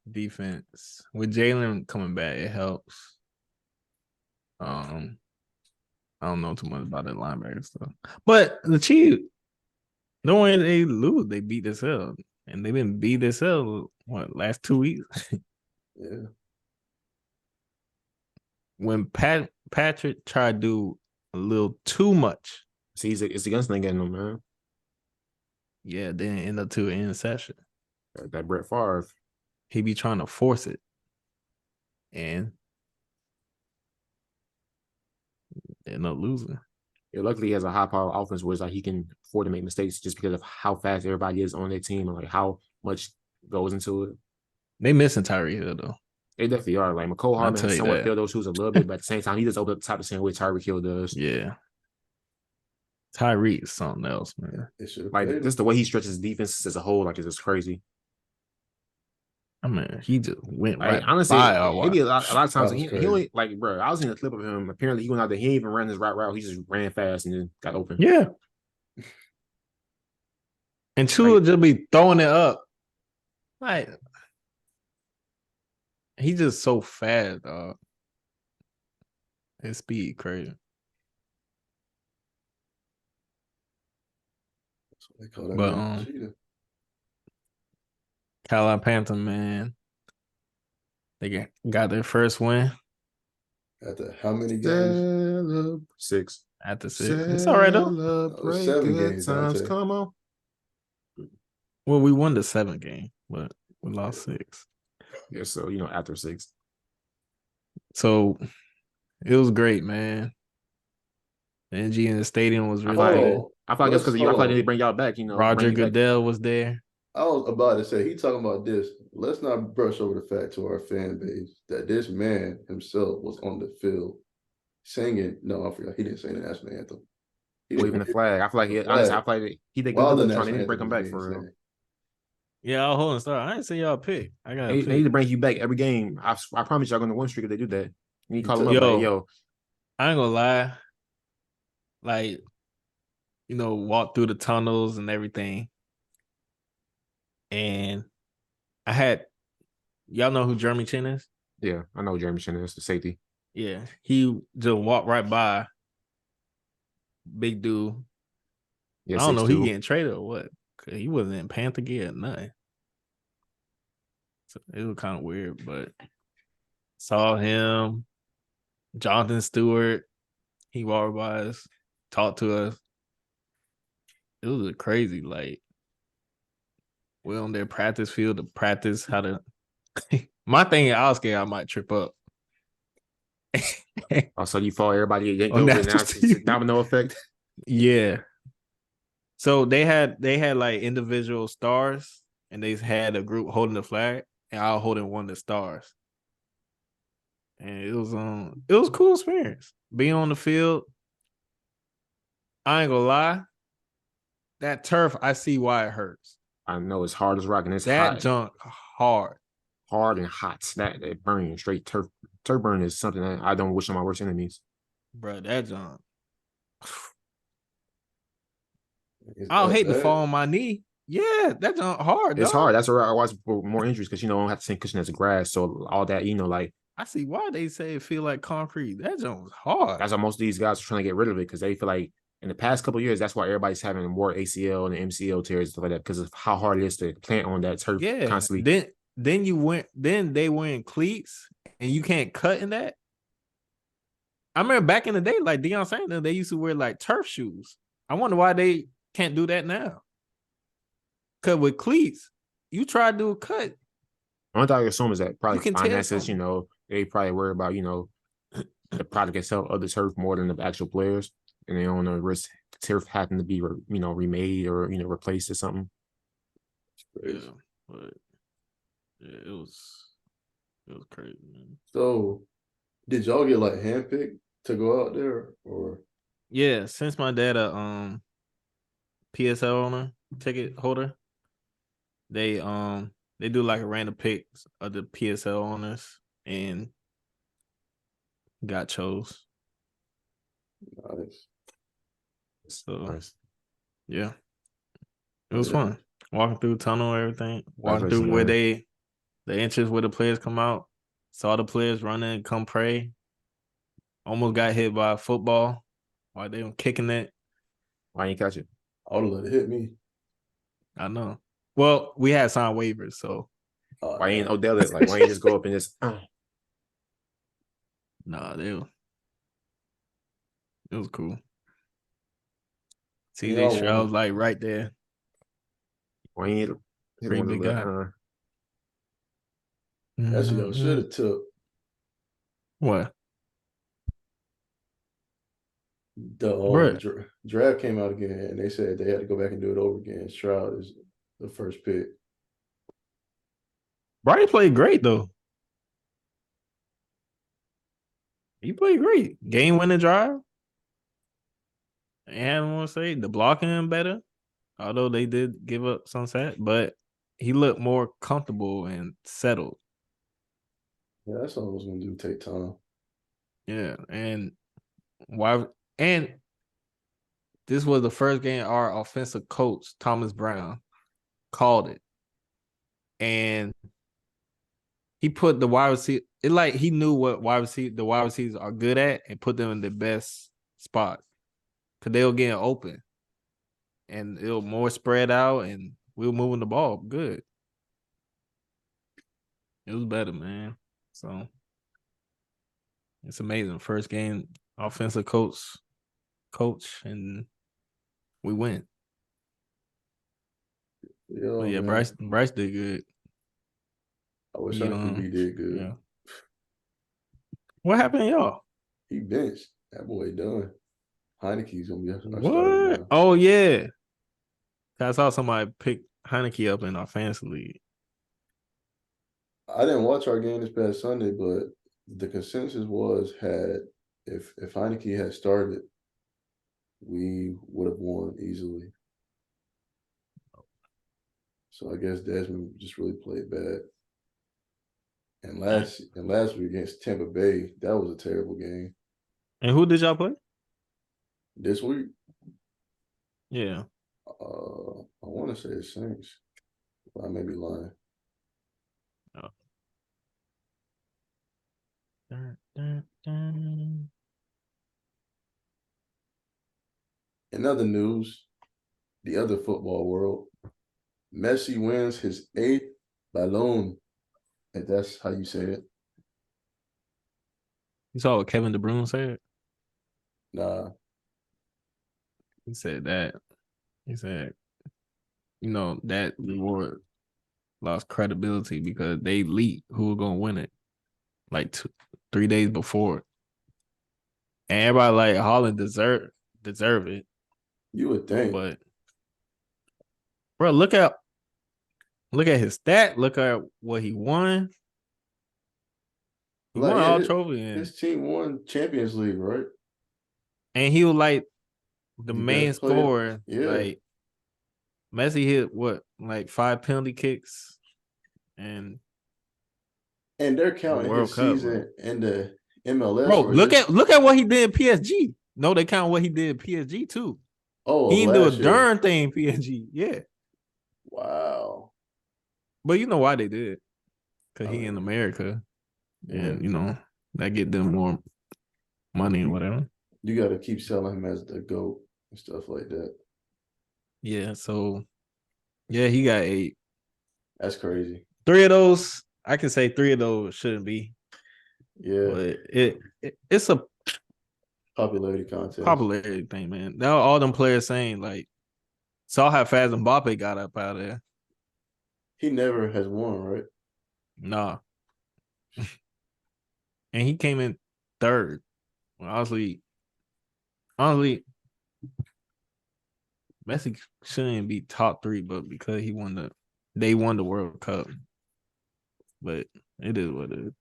defense with Jalen coming back, it helps. I don't know too much about that linebacker stuff, but the Chiefs, no way they lose, they beat this hell, and they've been beat this hell last 2 weeks. Yeah. When Patrick tried to do a little too much, see, it's the gunsling getting them, man. Yeah, then end up to an interception. That Brett Favre, he be trying to force it, and end up losing. Yeah, luckily he has a high power offense where it's like he can afford to make mistakes just because of how fast everybody is on their team and like how much goes into it. They missing Tyreek Hill though. They definitely are. Like McCole Hardman has somewhat filled those shoes a little bit, but at the same time, he just opened up the top the same way Tyreek Hill does. Yeah. Tyreek is something else, man. Like just the way he stretches defense as a whole, like it's just crazy. I mean, he just went right. Honestly, maybe a lot of times he only like, bro. I was in a clip of him. Apparently, he went out there. He didn't even ran his route. He just ran fast and then got open. Yeah. And Tua would just be throwing it up. Like he's just so fast, dog. His speed crazy. They call that cheetah. Carolina Panthers, man. They got their first win. After how many games? 6. After 6. It's all right though. 7 games. Times, come on. Well, we won the 7th game, but we lost 6. Yeah, so after 6. So it was great, man. The energy in the stadium was really good. I feel like that's because I feel like they bring y'all back. Roger Goodell was there. I was about to say, he talking about this. Let's not brush over the fact to our fan base that this man himself was on the field singing. No, I forgot. He didn't sing the national anthem. Waving the flag. I feel like he did good trying to bring him back for real. Yeah, I'll hold and start. I didn't say y'all pick. I got. They need to bring you back every game. I promise y'all gonna win streak if they do that. You call them up, yo. I ain't gonna lie. Like, walk through the tunnels and everything. And I had, y'all know who Jeremy Chin is? Yeah, I know who Jeremy Chin is, the safety. Yeah, he just walked right by. Big dude. Yeah, I don't know, he getting traded or what? Cause he wasn't in Panther gear or nothing. So it was kind of weird, but saw him, Jonathan Stewart. He walked by us, talked to us. It was crazy. Like, we're on their practice field to practice how to. My thing, I was scared I might trip up. Also, you follow everybody yanked over and now it's domino effect. Yeah. So they had like individual stars, and they had a group holding the flag, and I was holding one of the stars. And it was a cool experience. Being on the field. I ain't gonna lie. That turf, I see why it hurts. I know it's hard as rock, and it's that hot. junk hard. Hard and hot. That burning straight turf. Turf burn is something that I don't wish on my worst enemies. Bro, that junk. I'll hate to fall on my knee. Yeah, that junk hard. It's hard. That's why I watch for more injuries because I don't have the same cushion as the grass. So all that, like. I see why they say it feel like concrete. That junk was hard. That's why most of these guys are trying to get rid of it because they feel like in the past couple of years, that's why everybody's having more ACL and MCL tears and stuff like that because of how hard it is to plant on that turf constantly. Then they wearing cleats and you can't cut in that. I remember back in the day, like Deion Sanders, they used to wear like turf shoes. I wonder why they can't do that now. Because with cleats, you try to do a cut. One thing I assume is that probably finances, they probably worry about, the product itself of the turf more than the actual players. And they don't want to risk turf having to be, remade or, replaced or something. Yeah, but it was crazy, man. So, did y'all get like handpicked to go out there, or Yeah, since my dad PSL owner, ticket holder, they do like a random picks of the PSL owners and got chose. Nice. So Nice. yeah, it Oh, was yeah. fun. Walking through the tunnel, everything. Walking through Congratulations, where man. the entrance where the players come out. Saw the players running, come pray. Almost got hit by a football while they were kicking it. Why ain't catch it? I would have let it hit me. I know. Well, we had signed waivers, so Why ain't Yeah. Odell it? Like, why ain't just go up and just nah, it was cool. And CJ y'all Stroud won. was like right there. why ain't hit Pretty one of big the guy. That's what y'all should Mhm. have took. What? The Bruh. draft came out again, and they said they had to go back and do it over again. Stroud is the first pick. Bryce played great though. He played great. Game winning drive. And I want to say the blocking better, although they did give up some set, but he looked more comfortable and settled. Yeah, that's all I was gonna do. Take time. Yeah, and why? And this was the first game our offensive coach Thomas Brown called it, and he put the wide receiver. It like he knew what the wide receivers are good at, and put them in the best spot because they were getting open, and it was more spread out, and we were moving the ball good. It was better, man. So it's amazing. First game, offensive coach, and we win. But Yeah, yeah, man. Bryce did good. I wish He I could be did good. yeah. What happened to y'all? He benched. That boy done. Heineke's gonna be our starter What? now. Oh yeah. I saw somebody pick Heineke up in our fantasy league. I didn't watch our game this past Sunday, but the consensus was had if Heineke had started, we would have won easily. So I guess Desmond just really played bad. And last week against Tampa Bay, that was a terrible game. And who did y'all play? This week, Yeah. I want to say the Saints, but I may be lying. Oh. Dun, dun, dun. In other news, the other football world, Messi wins his 8th Ballon, if that's how you say it. You saw what Kevin De Bruyne said? Nah, He said that. He said, that reward lost credibility because they leaked who was gonna win it like 3 days before. And everybody like Holland deserve it. you would think. But bro, look at his stat. Look at what he won. He Like, won yeah, all trophy his team won Champions League, right? and he was like the The main best player. scorer. Yeah. Like Messi hit what, like 5 penalty kicks and And they're the counting World his Cup, bro. season in the MLS Bro, or look just at what he did in PSG. No, they count what he did in PSG too. of He didn't do a last year. darn thing in PSG. Yeah. Wow. But you know why they did? Because I he in mean, America. yeah. And that get them more money or whatever. You got to keep selling him as the GOAT and stuff like that. Yeah, so yeah, he got 8. That's crazy. 3 of those, I can say 3 of those shouldn't be. Yeah. But it's a Popularity contest. popularity thing, man. Now all them players saying like, saw how fast Mbappe got up out of there. He never has won, right? Nah. And he came in 3rd. Well, honestly, Messi shouldn't be top 3, but because they won the World Cup. But it is what it is.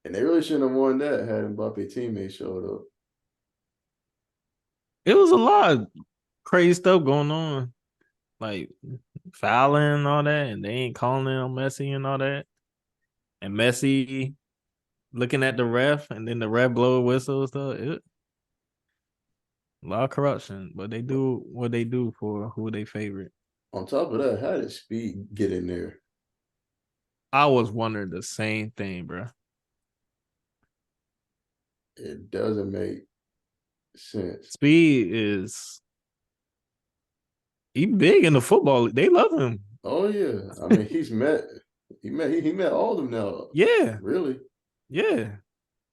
And they really shouldn't have won that had Mbappe teammates showed up. it was a lot of crazy stuff going on, like fouling and all that, and they ain't calling him Messi and all that, and Messi looking at the ref, and then the ref blow a whistle and stuff. A lot of corruption, but they do what they do for who they favorite. On top of that, how did Speed get in there? I was wondering the same thing, bro. It doesn't make sense. Speed is he big in the football. They love him. Oh yeah, I mean he met all of them now. Yeah, Really? yeah.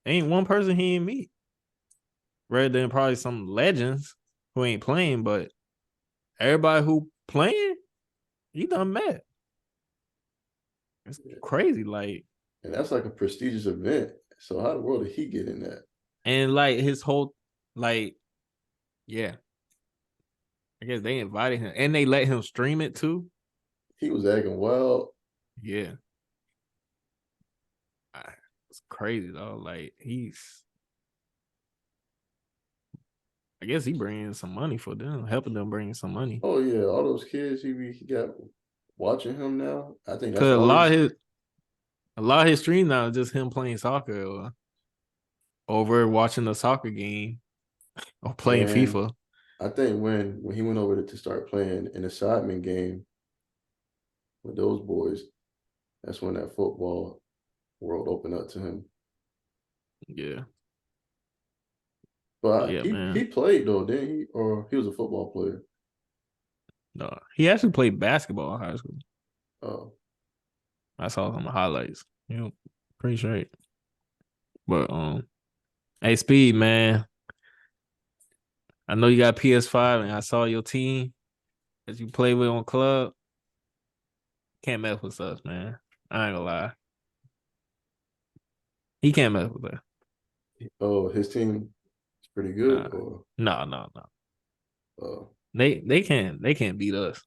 Ain't one person he ain't meet. Rather than probably some legends who ain't playing, but everybody who playing, he done met. It's crazy, like, And that's like a prestigious event. So how the world did he get in that? and like his whole, like, yeah. I guess they invited him, and they let him stream it too. He was acting wild. Yeah, it's crazy though. Like I guess he bringing some money for them, helping them bring some money. Oh yeah, all those kids he got watching him now. I think that's Cause all a lot of his stream now is just him playing soccer or over watching a soccer game or playing and FIFA. I think when he went over to start playing in the Sidemen game with those boys, that's when that football world opened up to him. Yeah. But Yeah, he man. played though, didn't he? Or he was a football player. No, he actually played basketball in high school. Oh. I saw some highlights. Pretty straight. But hey, Speed, man. I know you got PS5, and I saw your team that you play with on club. Can't mess with us, man. I ain't gonna lie. He can't mess with us. Oh, his team is pretty good, or No. uh, They can't beat us.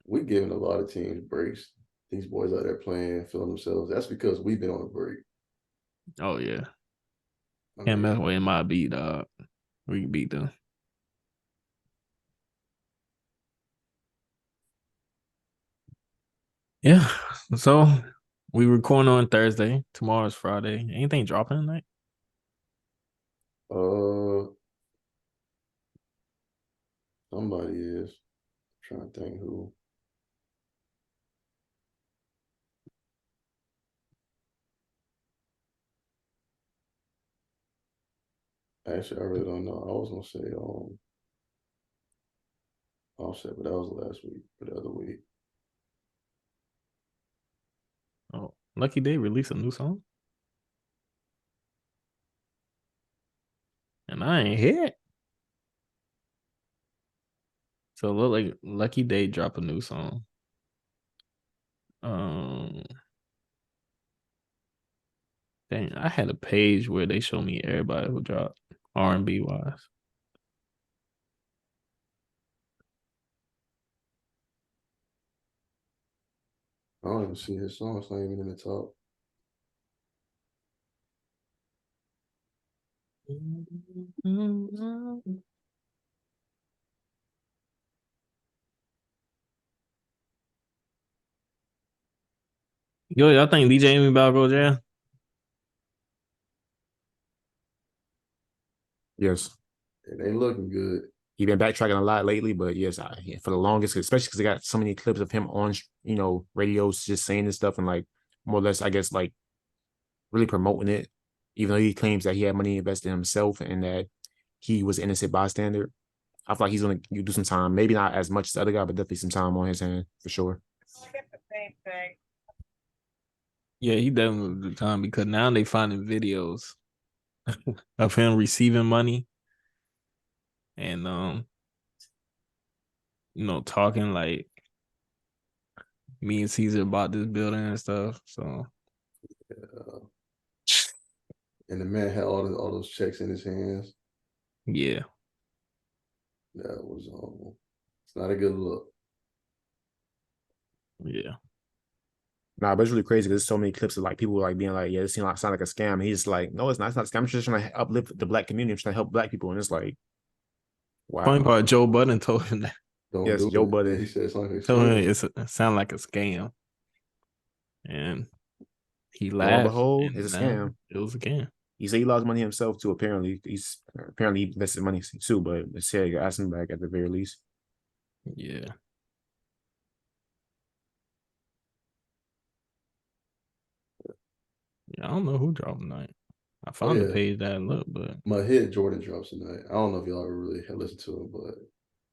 we giving a lot of teams breaks. These boys out there playing, feeling themselves. That's because we've been on a break. Oh yeah. I Can't mess mean, with my beat, dog. We can beat them. Yeah. So we recording on Thursday. Tomorrow's Friday. Anything dropping tonight? somebody is. I'm trying to think who. Actually, I really don't know. I was gonna say Offset, but that was last week, or the other week. Oh, Lucky Day released a new song. And I ain't hear it. So it look like Lucky Day drop a new song. Um Dang, I had a page where they show me everybody who dropped R&B wise. I don't even see his song. It's not even in the top. Yo, y'all think DJ Amy about to go jail? Yes. It ain't looking good. He's been backtracking a lot lately, but yes, for the longest, especially because they got so many clips of him on, radios just saying this stuff and like more or less, I guess, like really promoting it, even though he claims that he had money invested in himself and that he was innocent bystander. I feel like he's gonna do some time, maybe not as much as the other guy, but definitely some time on his hand for sure. Yeah, he definitely do time because now they finding videos of him receiving money and talking like me and Caesar bought this building and stuff. So And the man had all those checks in his hands. yeah. That was it's not a good look. Yeah. Nah, but it's really crazy because there's so many clips of like people like being like, yeah, this sound like a scam. And he's like, no, it's not. It's not a scam. I'm just trying to uplift the black community. I'm trying to help black people. And it's like, Funny Wow. part, Joe Budden told him that. Don't Yes, do Joe it. Budden. And he said it's like a Told him scam. it sound like a scam, and he Lo and laughed, behold, and it's a now scam. it was a scam. He said he lost money himself too. Apparently, he invested money too, but they said you ask him back at the very least. Yeah. Yeah, I don't know who dropped tonight. I found the page that I looked, but my hit Jordan drops tonight. I don't know if y'all ever really had listened to him, but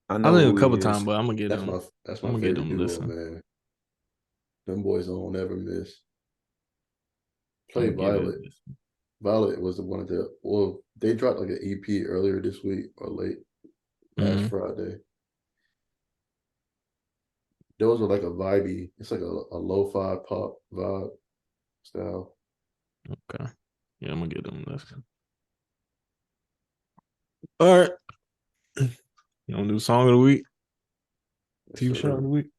I I know listened who a he couple is. times, but I'm gonna get that's them. my I'm gonna get favorite them duo, listen. man. Them boys don't never miss. I'm Play gonna get them Violet. listen. Violet was one of the they dropped like an EP earlier this week or last Friday. Those are like a vibey, it's like a lo-fi pop vibe style. Okay. Yeah, I'm gonna get them listen. All right. You want to do song of the week? TV show of the week?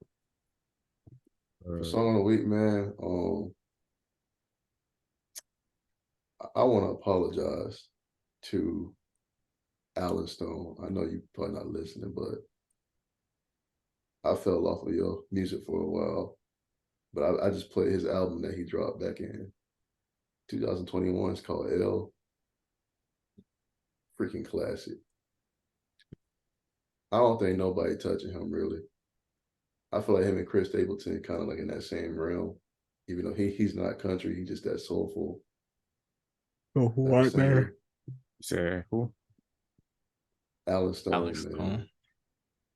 For song of the week, man. I want to apologize to Alan Stone. I know you probably not listening, but I fell off of your music for a while. But I just played his album that he dropped back in 2021. It's called L. Freaking classic. I don't think nobody touching him really. I feel like him and Chris Stapleton kind of like in that same realm, even though he's not country, he's just that soulful. Oh, white man. Say who? Alan Stone, Alex man. Stone.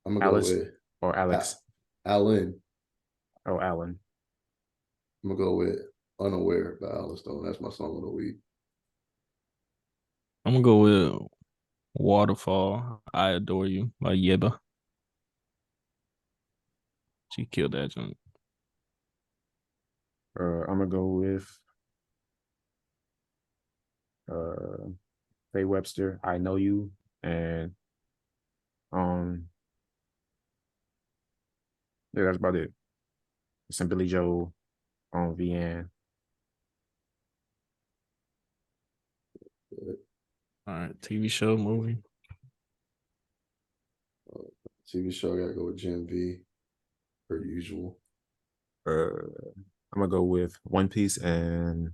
I'm gonna Alice go with or Alex? Alan. Oh, Alan. I'm gonna go with Unaware by Alan Stone. That's my song of the week. I'm gonna go with Waterfall. I Adore You by Yebba. She killed that junk. I'm gonna go with Faye Webster. I Know You, and yeah, that's about it. Some Billy Joel on VN. All right, TV show, movie. TV show, I gotta go with Gen V, per usual. I'm gonna go with One Piece and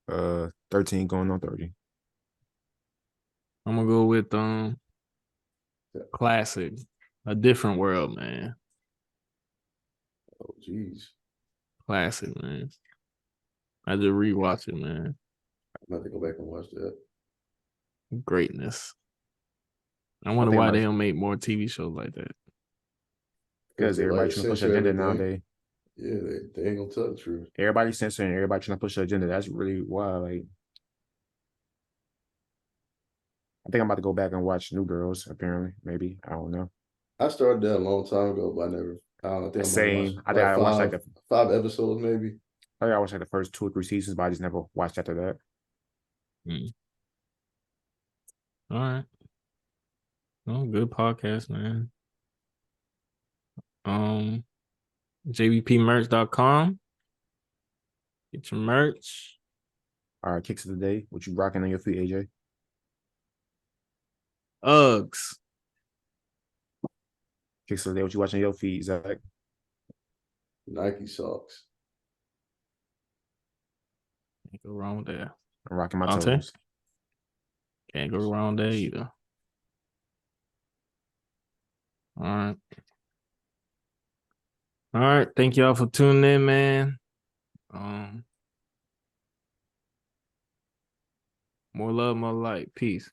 13 going on 30. I'm gonna go with classic, A Different World, man. Oh, geez. Classic, man. I just rewatch it, man. I'm about to go back and watch that. Greatness. I wonder why they don't make more TV shows like that. Because everybody trying to push an agenda nowadays. Yeah, they ain't gonna tell the truth. Everybody's censoring. Everybody trying to push an agenda. That's really why. Like, I think I'm about to go back and watch New Girls. Apparently, maybe I don't know. I started that a long time ago, but I never. I don't think Same. I think I watched like 5 episodes, maybe. I think I watched like the first 2 or 3 seasons, but I just never watched after that. All right. Oh, good podcast, man. JBPmerch.com. Get your merch. All right, kicks of the day. What you rocking on your feet, AJ? Uggs. Kicks of the day. What you watching on your feet, Zach? Nike socks. Can't go wrong with that. I'm rocking my Donte? toes. Can't go wrong with that either. All right. All right. Thank y'all for tuning in, man. More love, more light. Peace.